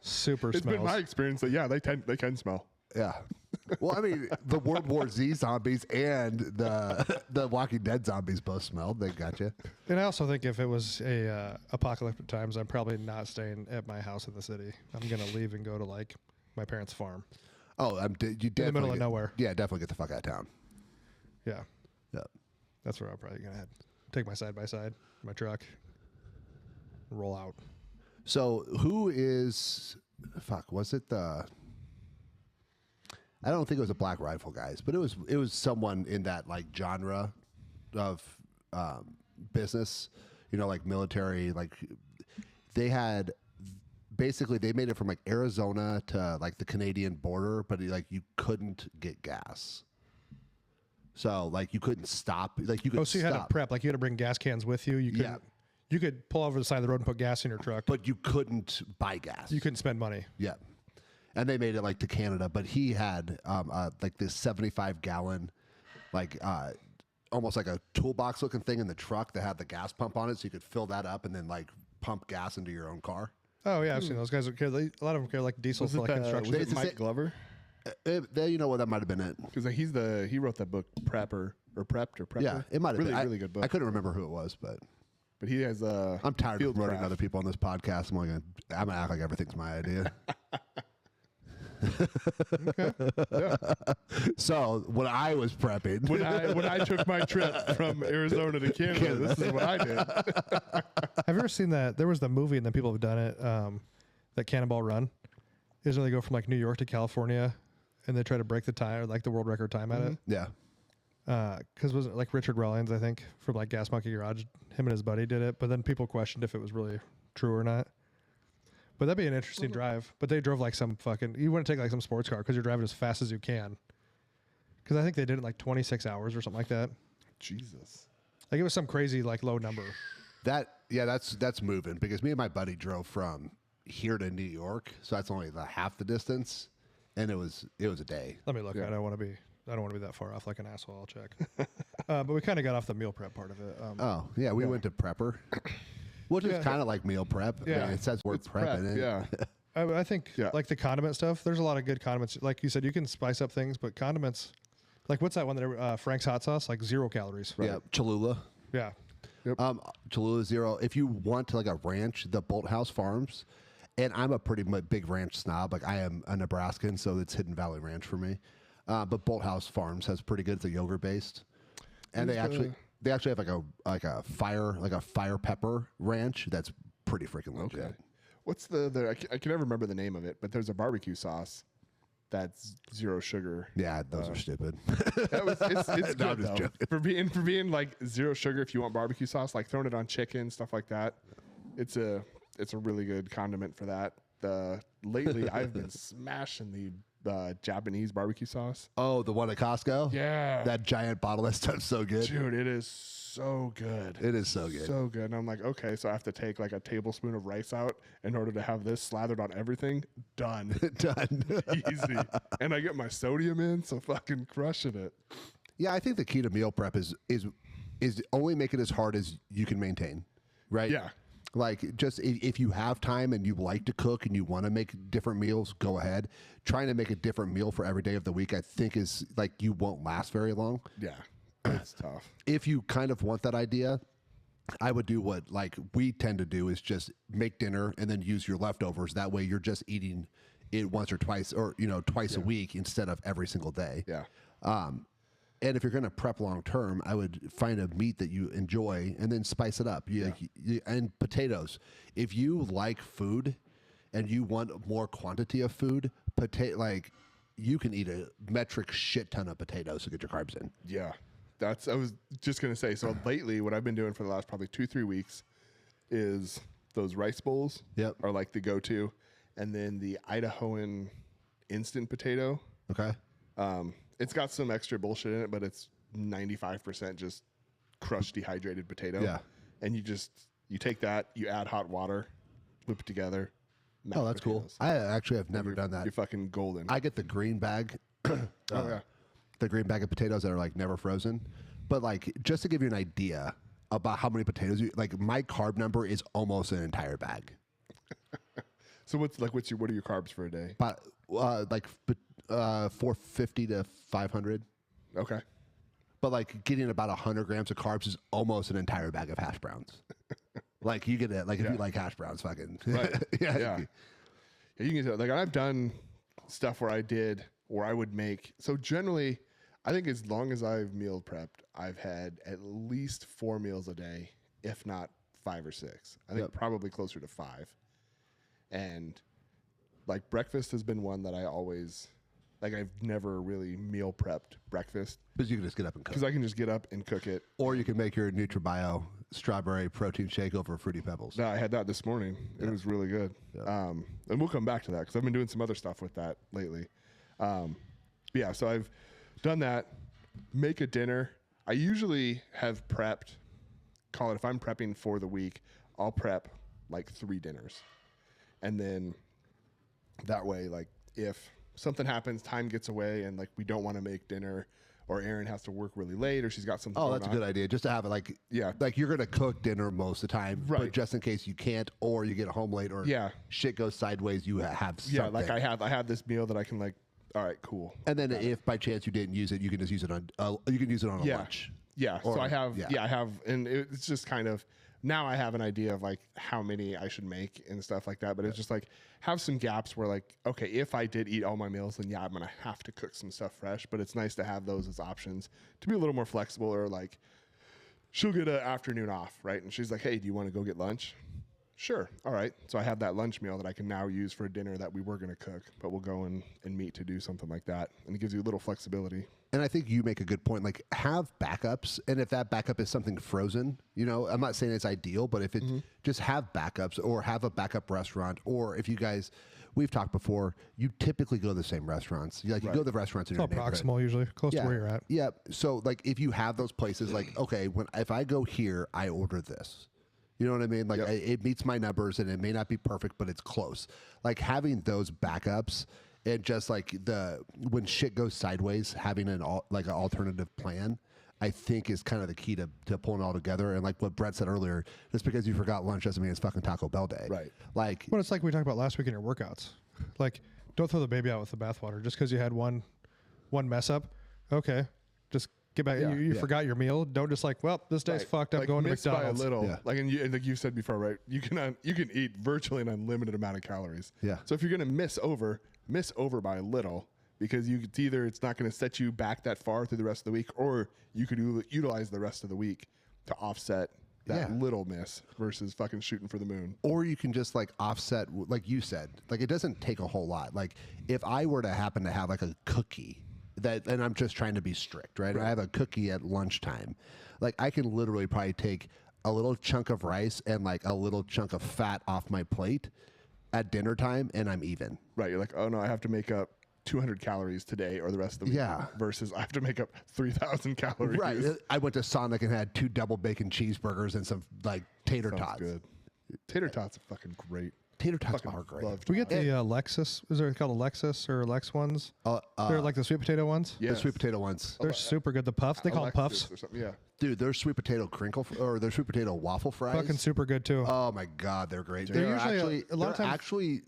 super It's smells. been my experience that they can smell. Yeah. Well, I mean, the World War Z zombies and the Walking Dead zombies both smelled. They got you. And I also think if it was a apocalyptic times, I'm probably not staying at my house in the city. I'm gonna leave and go to like my parents' farm. Oh, you definitely the middle of nowhere. Yeah, definitely get the fuck out of town. Yeah, Yeah. that's where I'm probably gonna head. Take my side by side, my truck, roll out. So who is was it the I don't think it was a Black Rifle Guys, but it was someone in that like genre of business, like military. Like they had basically they made it from like Arizona to like the Canadian border, but like you couldn't get gas. So like you couldn't stop. Like you could. Oh, so you had to stop, prep. Like you had to bring gas cans with you. You couldn't. You could pull over the side of the road and put gas in your truck, but you couldn't buy gas. you couldn't spend money. Yeah. And they made it like to Canada, but he had like this 75-gallon, like almost like a toolbox looking thing in the truck that had the gas pump on it, so you could fill that up and then like pump gas into your own car. Oh yeah, I've seen those guys. A lot of them carry like diesel Was for it, like construction. was It's it the Mike same- Glover? You know what? That might have been it. Because he wrote that book Prepper or Prepped or Prepper. Yeah, it might have really, been. Really good book. I couldn't remember who it was, but But he has I'm tired of field promoting craft. other people on this podcast. I'm gonna act like everything's my idea. So when I was prepping, When I took my trip from Arizona to Canada, this is what I did. Have you ever seen that? There was the movie, and then people have done it. That Cannonball Run is where they go from like New York to California, and they try to break the time, or like the world record time at it. yeah, Because was it like Richard Rollins, I think, from like Gas Monkey Garage? Him and his buddy did it, but then people questioned if it was really true or not. But that'd be an interesting drive. But they drove like some fucking. You wouldn't take like some sports car because you're driving as fast as you can. Because I think they did it in like 26 hours or something like that. Jesus. Like it was some crazy like low number. that's moving because me and my buddy drove from here to New York, so that's only the half the distance, and it was a day. Let me look. I don't want to be that far off like an asshole. I'll check. But we kind of got off the meal prep part of it. Oh yeah, we went to Prepper, which is kind of like meal prep. Yeah. I mean, it says word prep in it. Yeah. I think Yeah. like the condiment stuff. There's a lot of good condiments. Like you said, you can spice up things, but condiments. Like what's that one that Frank's hot sauce? Like 0 calories. Yeah, Cholula. Yeah. Cholula 0. If you want to like a ranch, the Bolt House Farms, and I'm a pretty big ranch snob. Like I am a Nebraskan, so it's Hidden Valley Ranch for me. but Bolthouse Farms has pretty good. It's a yogurt based, and they actually have like a fire pepper ranch that's pretty freaking legit. Okay. What's the I can never remember the name of it, but there's a barbecue sauce that's 0 sugar. Yeah, those are stupid. It's No, I'm good just though. joking. For being like 0 sugar, if you want barbecue sauce, like throwing it on chicken, stuff like that. It's a really good condiment for that. Lately I've been smashing the Japanese barbecue sauce. Oh, the one at Costco? Yeah. That giant bottle. That stuff's so good. Dude, it is so good. It is so good. So good. And I'm like, okay, so I have to take like a tablespoon of rice out in order to have this slathered on everything. Done. Done. Easy. And I get my sodium in, so fucking crushing it. Yeah, I think the key to meal prep is only make it as hard as you can maintain, right? Yeah. Like, just if you have time and you like to cook and you want to make different meals, go ahead. Trying to make a different meal for every day of the week, I think is like you won't last very long. Yeah. It's tough. If you kind of want that idea, I would do what like we tend to do is just make dinner and then use your leftovers. That way you're just eating it once or twice or, twice a week instead of every single day. Yeah. And if you're going to prep long term, I would find a meat that you enjoy and then spice it up. And potatoes. If you like food and you want more quantity of food, you can eat a metric shit ton of potatoes to get your carbs in. Yeah. I was just going to say, so lately what I've been doing for the last probably 2-3 weeks is those rice bowls Yep. are like the go-to. And then the Idahoan instant potato. Okay. It's got some extra bullshit in it, but it's 95% just crushed dehydrated potato. Yeah. And you take that, you add hot water, whip it together. Oh, that's cool. I actually have never done that. You're fucking golden. I get the green bag. yeah. The green bag of potatoes that are like never frozen. But like just to give you an idea about how many potatoes my carb number is almost an entire bag. So what are your carbs for a day? But 450 to 500. Okay. But like getting about 100 grams of carbs is almost an entire bag of hash browns. Like you get it. Like if you like hash browns, fucking Right. yeah. Yeah. Yeah, you can tell. Like I've done stuff where I would make. So generally, I think as long as I've meal prepped, I've had at least 4 meals a day, if not 5 or 6. I think probably closer to 5. And like breakfast has been one that I always I've never really meal prepped breakfast Because you can just get up and cook. because I can just get up and cook it. Or you can make your NutriBio strawberry protein shake over Fruity Pebbles. No, I had that this morning. It was really good. And we'll come back to that because I've been doing some other stuff with that lately. Yeah, so I've done that. Make a dinner. I usually have prepped, call it if I'm prepping for the week, I'll prep like 3 dinners. And then that way, like if something happens, time gets away and like we don't want to make dinner or Erin has to work really late or she's got something Oh, going that's a on. good idea. Just to have it like you're gonna cook dinner most of the time, Right. but just in case you can't, or you get home late, or shit goes sideways, you have something. Yeah, like I have this meal that I can like. All right, cool. And then if by chance you didn't use it, you can just use it on a lunch. Yeah, Or- so I have yeah. I have, and it's just kind of now I have an idea of like how many I should make and stuff like that. But it's just like have some gaps where like okay, if I did eat all my meals, then yeah, I'm gonna have to cook some stuff fresh. But it's nice to have those as options to be a little more flexible. Or like she'll get an afternoon off, right? And she's like, hey, do you want to go get lunch? Sure. All right. So I have that lunch meal that I can now use for a dinner that we were going to cook, but we'll go and meet to do something like that. And it gives you a little flexibility. And I think you make a good point. Like have backups, and if that backup is something frozen, I'm not saying it's ideal, but if it just have backups or have a backup restaurant, or if you guys, we've talked before, you typically go to the same restaurants. You go to the restaurants in your It's all neighborhood. proximal usually, close to where you're at. Yeah. So like if you have those places, like okay, if I go here, I order this. You know what I mean? Like it meets my numbers, and it may not be perfect, but it's close. Like having those backups, and just like when shit goes sideways, having an alternative plan, I think is kind of the key to pulling it all together. And like what Brett said earlier, just because you forgot lunch doesn't mean it's fucking Taco Bell day. Right. Like Well, it's like we talked about last week in your workouts. Like, don't throw the baby out with the bathwater just because you had one mess up. Okay, just get back. Yeah. You forgot your meal. Don't just like, well, this day's fucked up. Like Going to miss McDonald's. by a little. Yeah. And like you said before, right? You can eat virtually an unlimited amount of calories. Yeah. So if you're gonna miss over by a little, because it's either it's not going to set you back that far through the rest of the week, or you could utilize the rest of the week to offset that little miss versus fucking shooting for the moon. Or you can just like offset, like you said, like it doesn't take a whole lot. Like if I were to happen to have like a cookie that, and I'm just trying to be strict, right? I have a cookie at lunchtime. Like I can literally probably take a little chunk of rice and like a little chunk of fat off my plate at dinner time, and I'm even. Right. You're like, oh no, I have to make up 200 calories today or the rest of the week. Yeah. Versus I have to make up 3,000 calories. Right. I went to Sonic and had 2 double bacon cheeseburgers and some like tater Sounds tots. good. Tater tots are fucking great. Tater tots Fucking are great. love We get the Lexus. Is there called a Lexus or Lex ones? They're like the sweet potato ones. The Yes. sweet potato ones. They're super good. The puffs. They call them Alexis puffs. or something. Yeah. Dude, their sweet potato crinkle or their sweet potato waffle fries. Fucking super good too. Oh my god, they're great. They're They're usually actually a lot of they're times- actually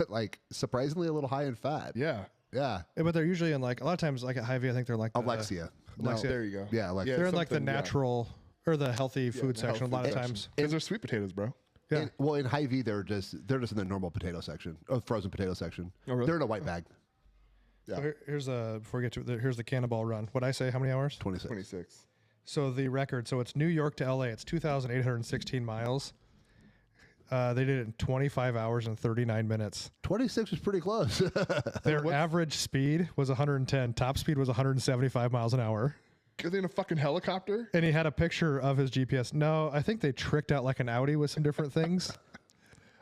like surprisingly a little high in fat. Yeah. Yeah. Yeah, but they're usually in like a lot of times like at Hy-Vee. I think they're like the, Alexia. Alexia. There you go. Yeah, like- They're in like the something, yeah. natural or the healthy food the section a health lot food of section. times. Because they're sweet potatoes, bro. Yeah. And, well, in Hy-Vee, they're just in the normal potato section, or frozen potato section. Oh, really? They're in a white bag. So here's before we get to here's the Cannonball Run. What I say? How many hours? 26. 26. So the record. So it's New York to LA. It's 2,816 miles. They did it in 25 hours and 39 minutes. 26 is pretty close. Their average speed was 110. Top speed was 175 miles an hour. Are they in a fucking helicopter? And he had a picture of his GPS. No, I think they tricked out like an Audi with some different things.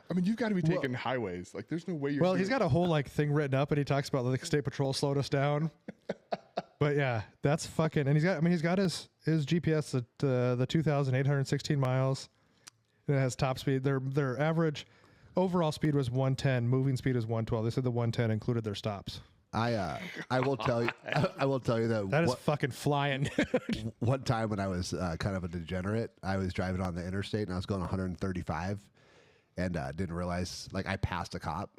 I mean, you've got to be taking highways. Like, there's no way you're. Well, he's got a whole like thing written up, and he talks about the state patrol slowed us down. But yeah, that's fucking. And he's got his GPS at the 2,816 miles. And it has top speed. Their average overall speed was 110. Moving speed is 112. They said the 110 included their stops. I will tell you that That is fucking flying. one time when I was kind of a degenerate, I was driving on the interstate and I was going 135 and didn't realize like I passed a cop,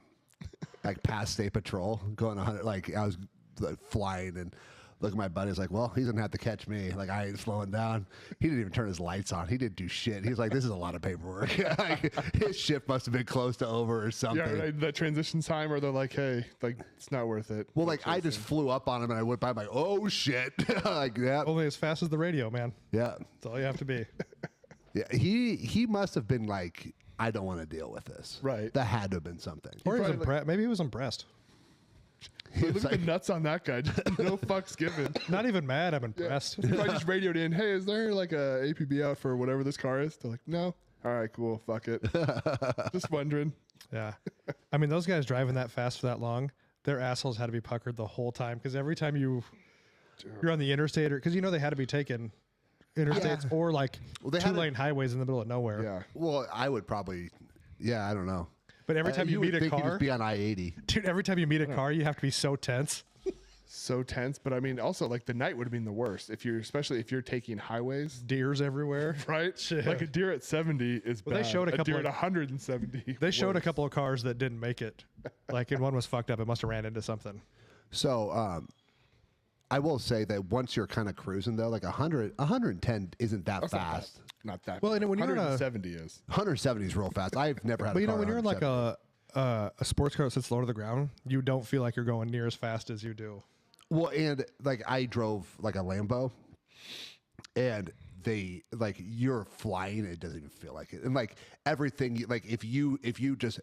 like past state patrol going 100. Like I was like, flying and look at my buddy's like, well, he's gonna have to catch me. Like I ain't slowing down. He didn't even turn his lights on. He didn't do shit. He was like, this is a lot of paperwork. Like, his shift must have been close to over or something. Yeah, right, that transition time where they're like, hey, like, it's not worth it. Well, like I just flew up on him and I went by. I'm like, oh shit, like that. Only as fast as the radio, man. Yeah, That's all you have to be. yeah. He must have been like, I don't want to deal with this. Right. That had to have been something. Or he was probably, maybe he was impressed. He Look was at like, the nuts on that guy. Just no fucks given. Not even mad. I'm impressed. He probably just radioed in, hey, is there like a APB out for whatever this car is? They're like, no. All right, cool. Fuck it. Just wondering. Yeah. I mean, those guys driving that fast for that long, their assholes had to be puckered the whole time because every time you're on the interstate, or because they had to be taking interstates or like they had 2-lane highways in the middle of nowhere. Yeah. well, I would probably, yeah, I don't know. But every time you would meet a think he'd car, just be on I-80. dude, every time you meet a car, you have to be so tense. So tense. But I mean, also, like, the night would have been the worst especially if you're taking highways. Deers everywhere. Right? Shit. Like a deer at 70 is Well, they bad. showed a couple deer of- at 170. They showed a worse. couple of cars that didn't make it. Like, and one was fucked up. It must have ran into something. So, I will say that once you're kind of cruising though, like 110 isn't that That's fast. Not that. Well, bad. and when you're on a- 170 is. 170 is real fast. I've never had. But a car when you're in like 170. a sports car that sits low to the ground, you don't feel like you're going near as fast as you do. Well, and like I drove like a Lambo, and they like you're flying, it doesn't even feel like it, and like everything, like if you just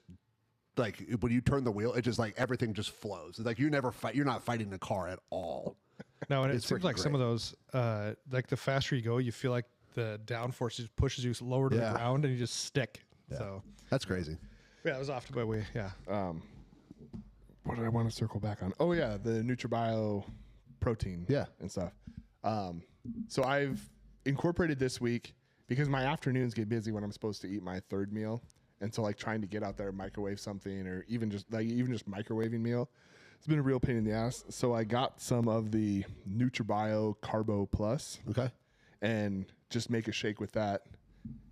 like when you turn the wheel, it just like everything just flows. Like you're not fighting the car at all. No, and it It's seems freaking like some of those, like the faster you go, you feel like the downforce just pushes you lower to Yeah. the ground, and you just stick. So That's crazy. yeah, it was off to but What did I want to circle back on? Oh yeah, the NutriBio protein. Yeah. And stuff. So I've incorporated this week because my afternoons get busy when I'm supposed to eat my third meal, and so like trying to get out there and microwave something, or even just microwaving meal, it's been a real pain in the ass. So I got some of the NutriBio Carbo Plus Okay. and just make a shake with that.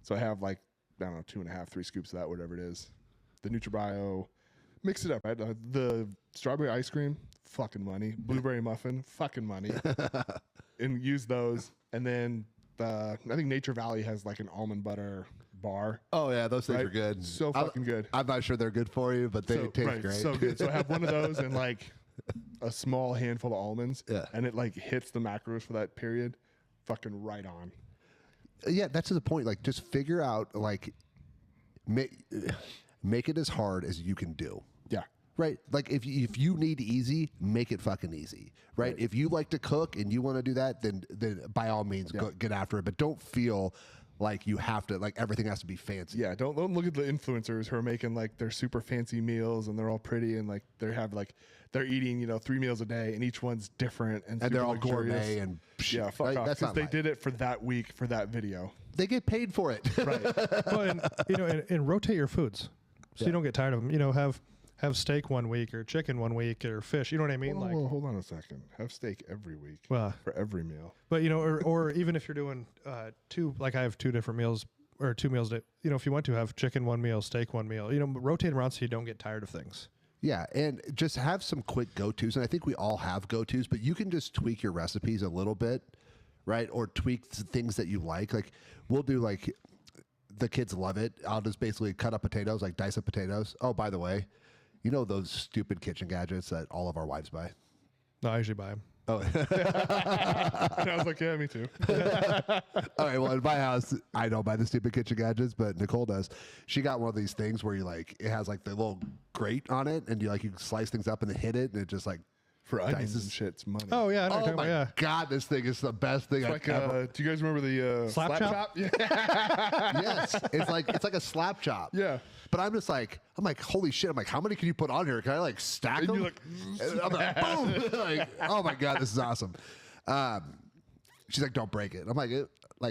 So I have like, I don't know, 2.5, 3 scoops of that, whatever it is. The NutriBio, mix it up, right? The strawberry ice cream, fucking money. Blueberry muffin, fucking money. And use those. And then I think Nature Valley has like an almond butter bar. Oh yeah, those things Right? are good. So fucking good. I'm not sure they're good for you, but they taste great. So good. So I have one of those and like a small handful of almonds, Yeah. and it like hits the macros for that period, fucking right on. Yeah, that's the point. Like, just figure out, like, make it as hard as you can do. Yeah. Right? Like, if you need easy, make it fucking easy. Right? If you like to cook and you want to do that, then by all means, go, get after it. But don't feel like you have to, like, everything has to be fancy. Yeah, don't look at the influencers who are making like their super fancy meals and they're all pretty and like they're eating 3 meals a day and each one's different and And super they're all luxurious. gourmet and Yeah, fuck right? off. That's Because not they life. did it for that week for that video. They get paid for it. Right. Well, and rotate your foods so you don't get tired of them. Have steak one week or chicken one week or fish. You know what I mean? Whoa, hold on a second. Have steak every week Well, for every meal. but or even if you're doing two, like I have 2 different meals or 2 meals a day. If you want to have chicken one meal, steak one meal, rotate them around so you don't get tired of things. Yeah, and just have some quick go-tos. And I think we all have go-tos, but you can just tweak your recipes a little bit, right? Or tweak things that you like. Like, we'll do, like, the kids love it. I'll just basically cut up potatoes, like dice up potatoes. Oh, by the way, those stupid kitchen gadgets that all of our wives buy? No, I usually buy them. Oh, I was like, yeah, me too. all right. Well, in my house, I don't buy the stupid kitchen gadgets, but Nicole does. She got one of these things where it has like the little grate on it, and you slice things up and then hit it, and it just like For onions Dices. and shit, it's money. Oh yeah, I know what oh you're my talking about, god, this thing is the best thing I've Like, ever. do you guys remember the Slap chop? Yeah. Yes, it's like a slap chop. Yeah. But I'm like, holy shit! I'm like, how many can you put on here? Can I like stack And them? you're like, And I'm like, boom! Like, oh my god, this is awesome. She's like, don't break it. I'm like,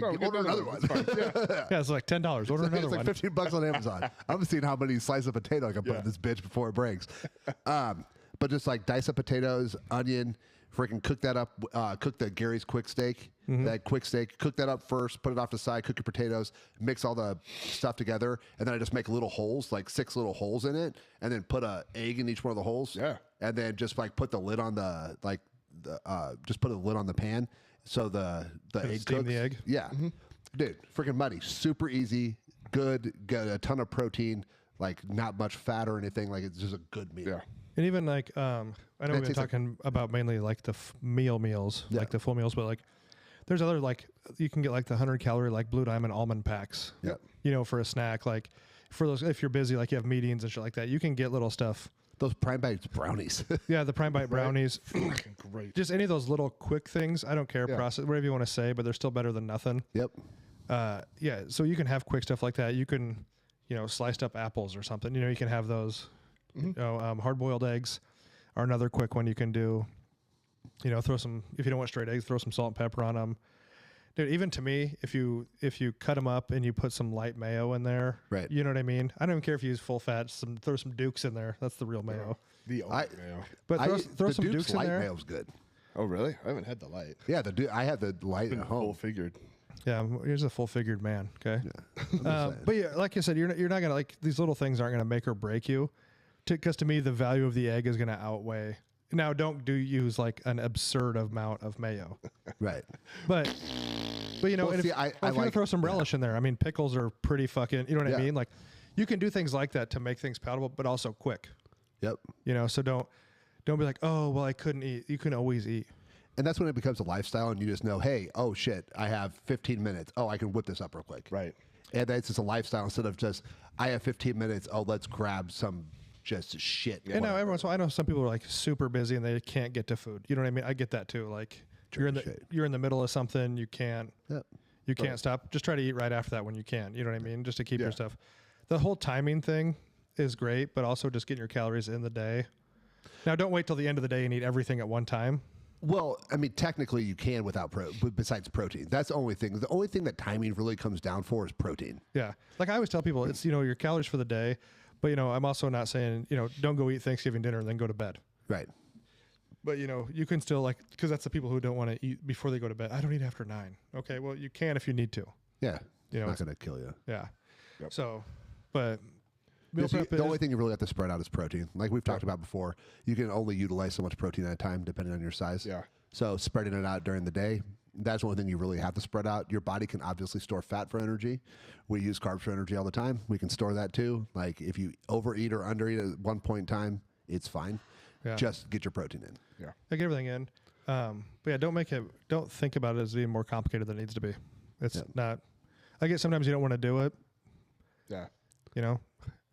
Bro, get order another one. It's fine. Yeah. Yeah, it's like $10. Order another It's like one. $15 on Amazon. I'm seeing how many slices of potato I can put Yeah. in this bitch before it breaks. But just like dice up potatoes, onion, freaking cook that up. Cook the Gary's quick steak. That quick steak. Cook that up first. Put it off the side. Cook your potatoes. Mix all the stuff together, and then I just make little holes, like 6 little holes in it, and then put an egg in each one of the holes. Yeah. And then just like put the lid on just put a lid on the pan so the egg steam cooks. the egg? Yeah. Dude, freaking money. Super easy. Good. Got a ton of protein. Like not much fat or anything. Like it's just a good meal. Yeah. And even like, I know we've been tastes like- talking about mainly like the meals, Yeah. like the full meals, but like there's other, like you can get like the 100-calorie like Blue Diamond almond packs, Yep. for a snack, like for those, if you're busy, like you have meetings and shit like that, you can get little stuff. Those Prime Bites brownies. Yeah. The Prime Bite brownies, Fucking great. just any of those little quick things. I don't care, Yeah. process, whatever you want to say, but they're still better than nothing. Yep. Yeah. So you can have quick stuff like that. You can, sliced up apples or something, you can have those, hard boiled eggs are another quick one you can do. Throw some, if you don't want straight eggs, throw some salt and pepper on them. Dude, even to me, if you cut them up and you put some light mayo in there, Right. You know what I mean? I don't even care if you use full fat, throw some Dukes in there. That's the real mayo. The I- old mayo. But throw the some Duke's Dukes in light there. mayo's good. Oh, really? I haven't had the light. Yeah, I have the light Been at full home. figured. Yeah, here's a full figured man. Okay. saying. But yeah, like I said, you're not gonna, like, these little things aren't gonna make or break you. Because to me, the value of the egg is gonna outweigh. Now, don't use like an absurd amount of mayo, Right. but Well, and see, if, I if you like- throw some relish in there, I mean, pickles are pretty fucking. You know what I Yeah. mean? Like, you can do things like that to make things palatable, but also quick. Yep. So don't be like, oh well, I couldn't eat. You can always eat. And that's when it becomes a lifestyle, and you just know, hey, oh shit, I have 15 minutes. Oh, I can whip this up real quick. Right. And that's just a lifestyle instead of just, I have 15 minutes. Oh, let's grab some just shit. And now everyone's. I know some people are like super busy and they can't get to food. You know what I mean? I get that too. Like you're in the middle of something, you can't. Yep. You can't stop. Just try to eat right after that when you can. You know what I mean? Just to keep Yeah. your stuff. The whole timing thing is great, but also just getting your calories in the day. Now, don't wait till the end of the day and eat everything at one time. Well, I mean, technically you can without besides protein. That's the only thing. The only thing that timing really comes down for is protein. Yeah. Like I always tell people, it's, your calories for the day. But, I'm also not saying, don't go eat Thanksgiving dinner and then go to bed. Right. But, you can still because that's the people who don't want to eat before they go to bed. I don't eat after 9. Okay. Well, you can if you need to. Yeah. You know, Not going to kill you. Yeah. Yep. So, but meal Because prep the only is, thing you really have to spread out is protein. Like we've talked about before, you can only utilize so much protein at a time depending on your size. Yeah. So spreading it out during the day, that's the only thing you really have to spread out. Your body can obviously store fat for energy. We use carbs for energy all the time. We can store that too. Like if you overeat or undereat at one point in time, it's fine. Yeah. Just get your protein in. Yeah. Get everything in. But yeah, don't think about it as being more complicated than it needs to be. It's not. I guess sometimes you don't want to do it. Yeah. You know,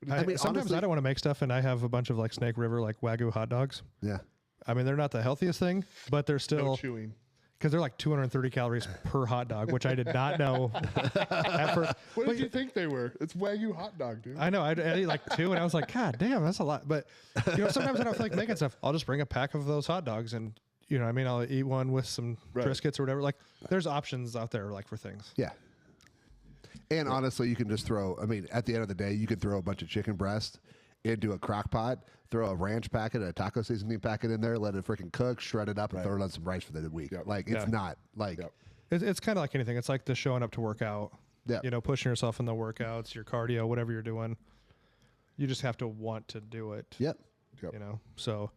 I mean, sometimes honestly- I don't want to make stuff, and I have a bunch of like Snake River like Wagyu hot dogs. Yeah. I mean, they're not the healthiest thing, but they're No still chewing. because they're like 230 calories per hot dog, which I did not know at first. What did you think they were? It's Wagyu hot dog, dude. I know I ate like 2, and I was like, God damn, that's a lot. But you know, sometimes I don't feel like making stuff. I'll just bring a pack of those hot dogs, and you know, what I mean, I'll eat one with some Right. Triscuits or whatever. Like, there's options out there like for things. Yeah. And honestly, you can just throw, I mean, at the end of the day, you can throw a bunch of chicken breast into a crock pot, throw a ranch packet, a taco seasoning packet in there, let it freaking cook, shred it up, and throw it on some rice for the week. Yep. Like, it's Yeah. not like, Yep. It's kind of like anything. It's like the showing up to work out. Yeah. You know, pushing yourself in the workouts, your cardio, whatever you're doing. You just have to want to do it. yep. Yep. You know, so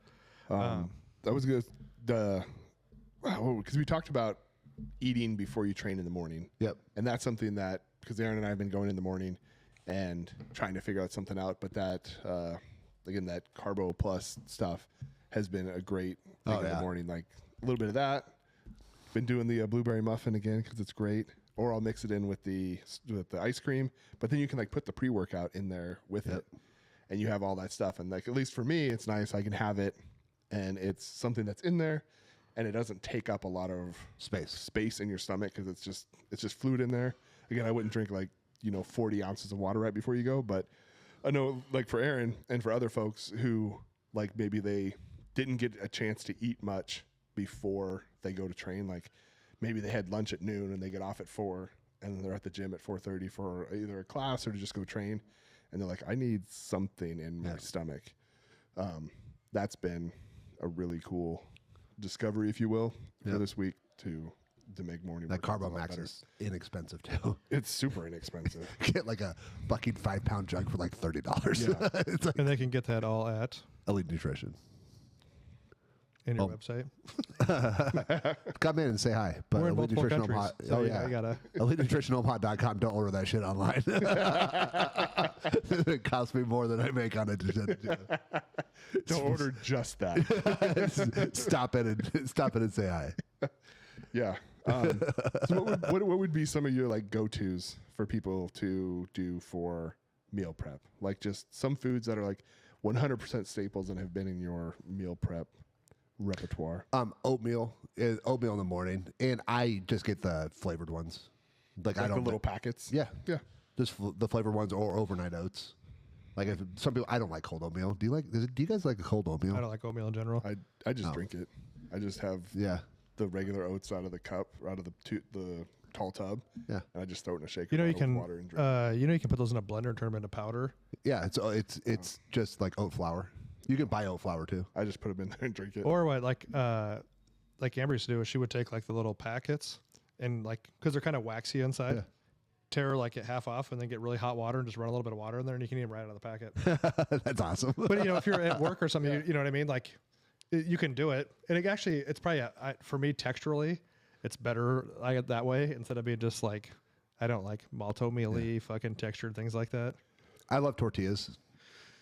That was good. Because we talked about eating before you train in the morning. Yep. And that's something that, because Aaron and I have been going in the morning and trying to figure out something out, but that, again, that Carbo Plus stuff has been a great thing in the yeah. morning. Like a little bit of that. Been doing the blueberry muffin again because it's great. Or I'll mix it in with the ice cream. But then you can like put the pre-workout in there with it, and you have all that stuff. And like at least for me, it's nice. I can have it, and it's something that's in there, and it doesn't take up a lot of space in your stomach because it's just fluid in there. Again, I wouldn't drink like 40 ounces of water right before you go, but I know like for Aaron and for other folks who like maybe they didn't get a chance to eat much before they go to train, like maybe they had lunch at noon and they get off at 4 and then they're at the gym at 4:30 for either a class or to just go train, and they're like, I need something in my stomach. That's been a really cool discovery, if you will, for this week to make morning. That workouts a Carbo lot Max better. is inexpensive too. It's super inexpensive. Get like a bucket 5-pound jug for like $30. Yeah. It's like and they can get that all at Elite Nutrition. in your website. Come in and say hi. But We're in Elite multiple Nutrition countries. Hot, So oh yeah, yeah, you gotta. EliteNutritionHomePot.com. Don't order that shit online. It costs me more than I make on it. Don't order just that. Stop it and say hi. Yeah. So what would be some of your like go-tos for people to do for meal prep? Like just some foods that are like 100% staples and have been in your meal prep repertoire. Oatmeal in the morning, and I just get the flavored ones. Like I Like the don't little packets. Yeah, Yeah. just the flavored ones or overnight oats. Like if some people, I don't like cold oatmeal. Do you guys like a cold oatmeal? I don't like oatmeal in general. I just drink it. I just have Yeah, the regular oats out of the cup, out of the tall tub. Yeah. And I just throw it in a shaker You know you bottle with can. water and drink. You know you can put those in a blender and turn them into powder. yeah. It's just like oat flour. You can buy oat flour too. I just put them in there and drink it. Or what like Amber used to do is she would take like the little packets and like because they're kind of waxy inside, Yeah. tear like it half off and then get really hot water and just run a little bit of water in there and you can eat them right out of the packet. That's awesome. But you know if you're at work or something, you know what I mean. Like you can do it, and it's probably for me texturally, it's better like it that way instead of being just like I don't like malto mealy fucking textured things like that. I love tortillas.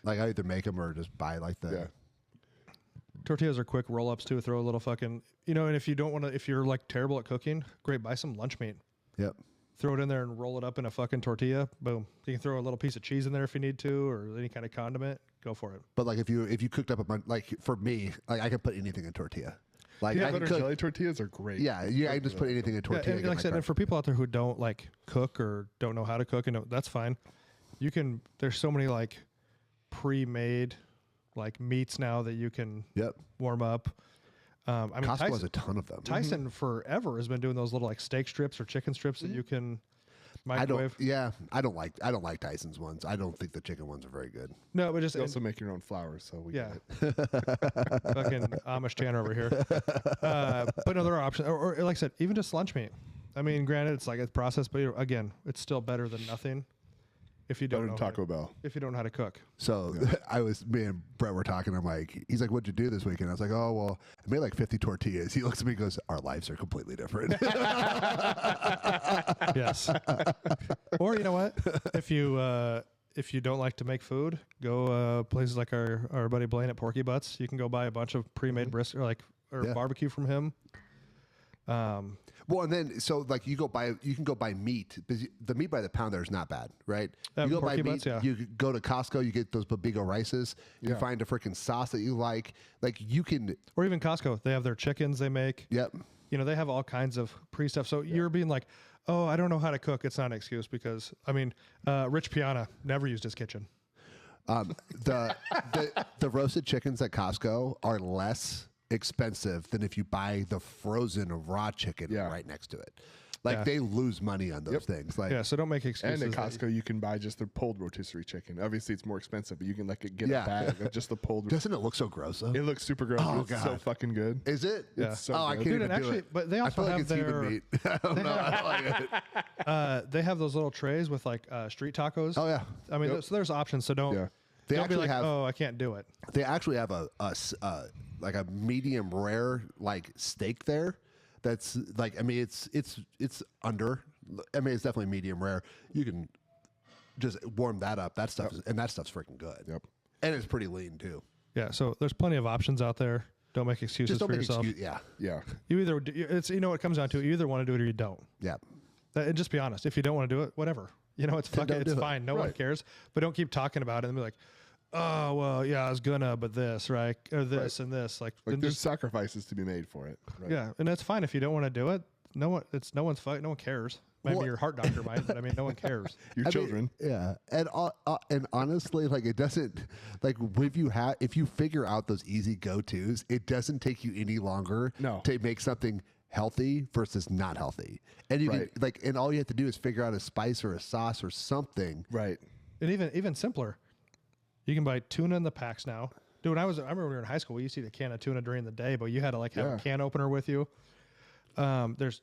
Like I either make them or just buy like the. Yeah. Tortillas are quick roll ups too. Throw a little fucking and if you don't want to, if you're like terrible at cooking, great, buy some lunch meat. Yep. Throw it in there and roll it up in a fucking tortilla. Boom. You can throw a little piece of cheese in there if you need to, or any kind of condiment. Go for it. But like if you cooked up a bunch, like for me, like I can put anything in tortilla. Like I Peanut can butter cook. jelly tortillas are great. Yeah, I can just put anything in tortilla. and get like I my said, prep. and for people out there who don't like cook or don't know how to cook, that's fine. You can. There's so many like pre-made like meats now that you can Yep. warm up. I mean, Costco has a ton of them. Tyson forever has been doing those little like steak strips or chicken strips that you can microwave. I don't like Tyson's ones. I don't think the chicken ones are very good. No, but just You also make your own flour, so we yeah, get it. fucking Amish Tanner over here. But no, there are options, or like I said, even just lunch meat. I mean, granted, it's like it's processed, but again, it's still better than nothing. If you don't Better know than how to- Taco Bell. if you don't know how to cook. So me and Brett were talking. I'm like, he's like, what'd you do this weekend? I was like, oh, well, I made like 50 tortillas. He looks at me and goes, our lives are completely different. Yes. Or you know what? If if you don't like to make food, go places like our buddy Blaine at Porky Butts. You can go buy a bunch of pre-made brisket or Yeah. barbecue from him. Well, and then so like you can go buy meat. But the meat by the pound there is not bad, right? At You go buy Porky meat. Butts, yeah. You go to Costco. You get those Babigo rices. You Yeah. find a freaking sauce that you like. Like you can. Or even Costco, they have their chickens they make. Yep. You know, they have all kinds of pre-stuff. So you're being like, oh, I don't know how to cook. It's not an excuse because, I mean, Rich Piana never used his kitchen. The roasted chickens at Costco are less expensive than if you buy the frozen raw chicken Yeah. right next to it. Like Yeah. they lose money on those things. Like Yeah, so don't make And excuses. at that- Costco, you can buy just the pulled rotisserie chicken. Obviously, it's more expensive, but you can like get Yeah. a bag of just the pulled. doesn't it look so gross though? It looks super gross. Oh, It's so God. fucking good. Is it? Yeah. It's so oh, I good. can't Dude, even and do actually, it. but they I also feel like have it's human their, meat. I don't know. I don't like it. they have those little trays with like street tacos. Oh yeah. I mean, Yep. so there's options. So don't, Yeah. They don't be actually like, have oh, I can't do it. they actually have a like a medium rare like steak there. That's like I mean it's under. I mean it's definitely medium rare. You can just warm that up. That stuff is, and that stuff's freaking good. Yep. And it's pretty lean too. Yeah, so there's plenty of options out there. Don't make excuses Just don't for make yourself. excuse. Yeah. Yeah. You either it's what it comes down to. You either want to do it or you don't. Yeah. And just be honest. If you don't want to do it, whatever. You know, it's fucking, don't it's do it. fine. No one Right. cares. But don't keep talking about it and be like, oh well, yeah, I was gonna, but this, right, or this and this, like Like then there's just sacrifices to be made for it. Right? yeah, and that's fine if you don't want to do it. No one, no one's fight. No one cares. Maybe Well- your heart doctor might, but I mean, no one cares. Your I mean, children. yeah, and honestly, like it doesn't like if you figure out those easy go tos, it doesn't take you any longer No. to make something healthy versus not healthy. And you Right. can like, and all you have to do is figure out a spice or a sauce or something. Right. And even simpler, you can buy tuna in the packs now. Dude, I remember when we were in high school, we used to eat a can of tuna during the day, but you had to like have Yeah. a can opener with you. There's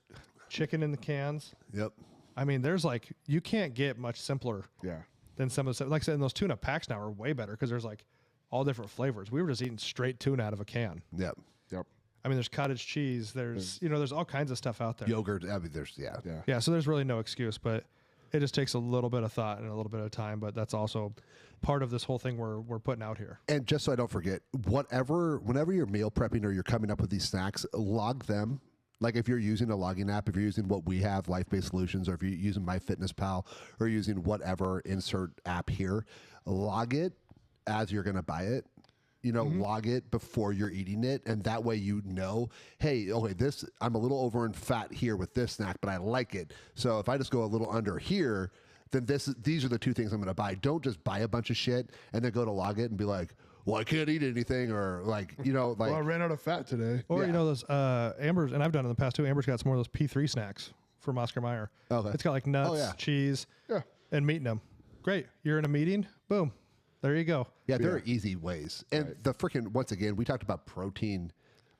chicken in the cans. Yep. I mean, there's like you can't get much simpler Yeah. than some of the stuff. Like I said, and those tuna packs now are way better because there's like all different flavors. We were just eating straight tuna out of a can. Yep. Yep. I mean, there's cottage cheese. There's there's all kinds of stuff out there. Yogurt. I mean, there's yeah. Yeah. Yeah, so there's really no excuse, but it just takes a little bit of thought and a little bit of time. But that's also part of this whole thing we're putting out here. And just so I don't forget, whenever you're meal prepping or you're coming up with these snacks, log them. Like if you're using a logging app, if you're using what we have, Life Based Solutions, or if you're using MyFitnessPal or using whatever insert app here, log it as you're going to buy it. You know, log it before you're eating it, and that way you know, hey, okay, this I'm a little over in fat here with this snack, but I like it. So if I just go a little under here, then these are the two things I'm going to buy. Don't just buy a bunch of shit and then go to log it and be like, well, I can't eat anything, or like, you know, like Well, I ran out of fat today. Or Yeah. you know those Amber's, and I've done it in the past too. Amber's got some more of those P3 snacks from Oscar Mayer. Okay. It's got like nuts, yeah. cheese, Yeah. and meat in them. Great. You're in a meeting. Boom. There you go. yeah, there are easy ways. And the freaking once again, we talked about protein.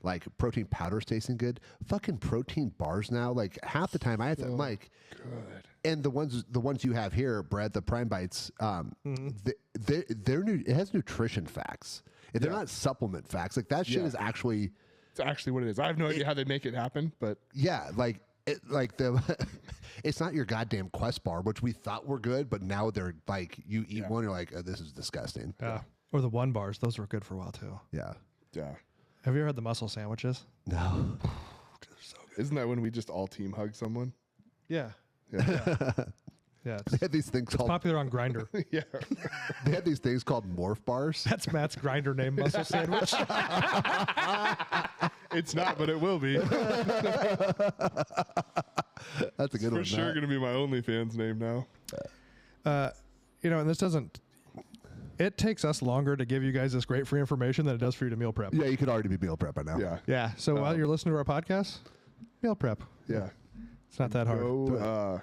Like protein powders tasting good. Fucking protein bars now. Like half the time I have to like Good. and the ones you have here, Brad, the Prime Bites, it has nutrition facts. And they're not supplement facts. Like that shit Yeah. is actually It's actually what it is. I have no idea how they make it happen, but like it's not your goddamn Quest bar, which we thought were good, but now they're like you eat one, you're like, oh, this is disgusting. Yeah. Or the one bars. Those were good for a while too. Yeah. yeah. Have you ever had the muscle sandwiches? No. Isn't that when we just all team hug someone? Yeah. Yeah. Yeah. They had these things called Popular on Grinder. yeah. they had these things called morph bars. That's Matt's Grinder name, muscle sandwich. It's not, but it will be. That's a good For one. sure Matt. going to be my OnlyFans name now. And this doesn't. It takes us longer to give you guys this great free information than it does for you to meal prep. Yeah, you could already be meal prep by now. Yeah. Yeah. So while you're listening to our podcast, meal prep. Yeah. It's not that hard. Go,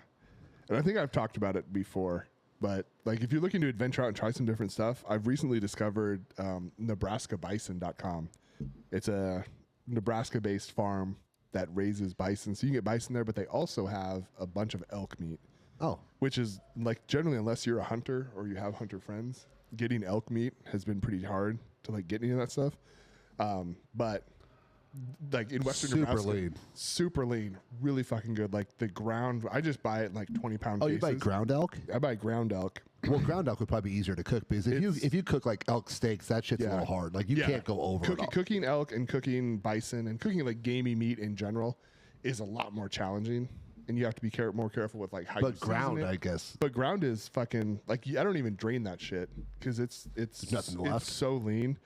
and I think I've talked about it before, but like if you're looking to adventure out and try some different stuff, I've recently discovered NebraskaBison.com. It's a Nebraska-based farm that raises bison. So you can get bison there, but they also have a bunch of elk meat, Oh. which is like generally, unless you're a hunter or you have hunter friends, getting elk meat has been pretty hard to like get any of that stuff. But like in Western Super Nebraska, lean. super lean, really fucking good. Like the ground, I just buy it in like 20-pound Oh, cases. you buy ground elk? I buy ground elk, Well, ground elk would probably be easier to cook because if you cook like elk steaks, that shit's a little hard. Like you can't go over it all. Cooking elk and cooking bison and cooking like gamey meat in general is a lot more challenging, and you have to be more careful with like how you season ground, it. I guess. But ground is fucking like I don't even drain that shit because it's nothing left. so lean,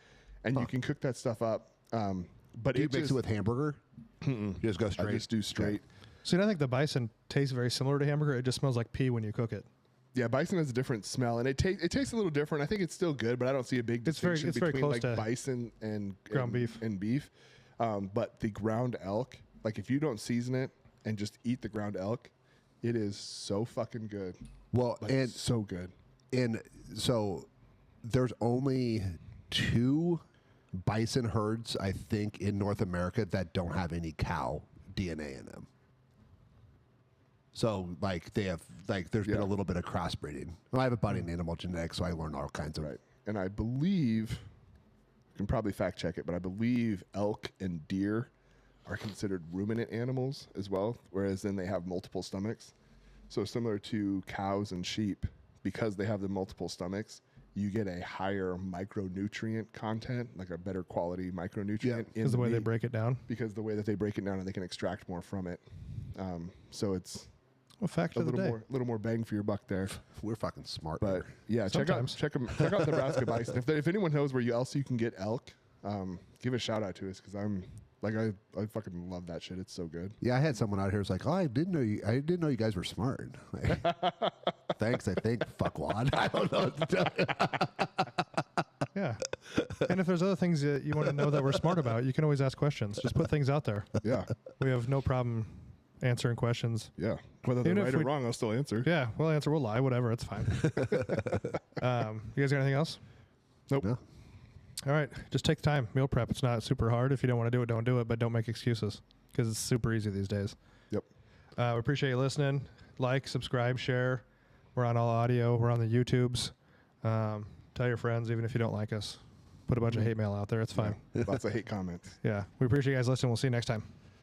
and you can cook that stuff up. But Do you mix it with hamburger? You just go straight. I just do straight. See, I think the bison tastes very similar to hamburger. It just smells like pee when you cook it. Yeah, bison has a different smell, and it tastes a little different. I think it's still good, but I don't see a big It's very- distinction it's very between close like to bison and ground beef. and beef. But the ground elk, like if you don't season it and just eat the ground elk, it is so fucking good. Well, Like, and so good. And so there's only 2 bison herds, I think, in North America that don't have any cow DNA in them. So, like, they have, like, there's been a little bit of crossbreeding. Well, I have a buddy in animal genetics, so I learned all kinds of. Right. And I believe, you can probably fact check it, but I believe elk and deer are considered ruminant animals as well, whereas then they have multiple stomachs. So similar to cows and sheep, because they have the multiple stomachs, you get a higher micronutrient content, like a better quality micronutrient. Because the way they meat, break it down. because the way that they break it down and they can extract more from it. So it's Well, fact a of the day. little more bang for your buck there. We're fucking smart. But yeah, Sometimes. check out Nebraska bison. If anyone knows where else you can get elk, give a shout out to us because I'm like I fucking love that shit. It's so good. Yeah, I had someone out here who's like, "Oh, I didn't know you guys were smart." Like, thanks, I think, fuckwad. I don't know what to tell you. Yeah. And if there's other things that you want to know that we're smart about, you can always ask questions. Just put things out there. Yeah, We have no problem answering questions. yeah. Whether they're Even if right or we- wrong, I'll still answer. Yeah, we'll answer. We'll lie. Whatever. It's fine. You guys got anything else? Nope. No. All right. Just take the time. Meal prep. It's not super hard. If you don't want to do it, don't do it. But don't make excuses because it's super easy these days. Yep. We appreciate you listening. Like, subscribe, share. We're on all audio. We're on the YouTubes. Tell your friends, even if you don't like us. Put a bunch of hate mail out there. It's fine. Lots of hate comments. Yeah. We appreciate you guys listening. We'll see you next time.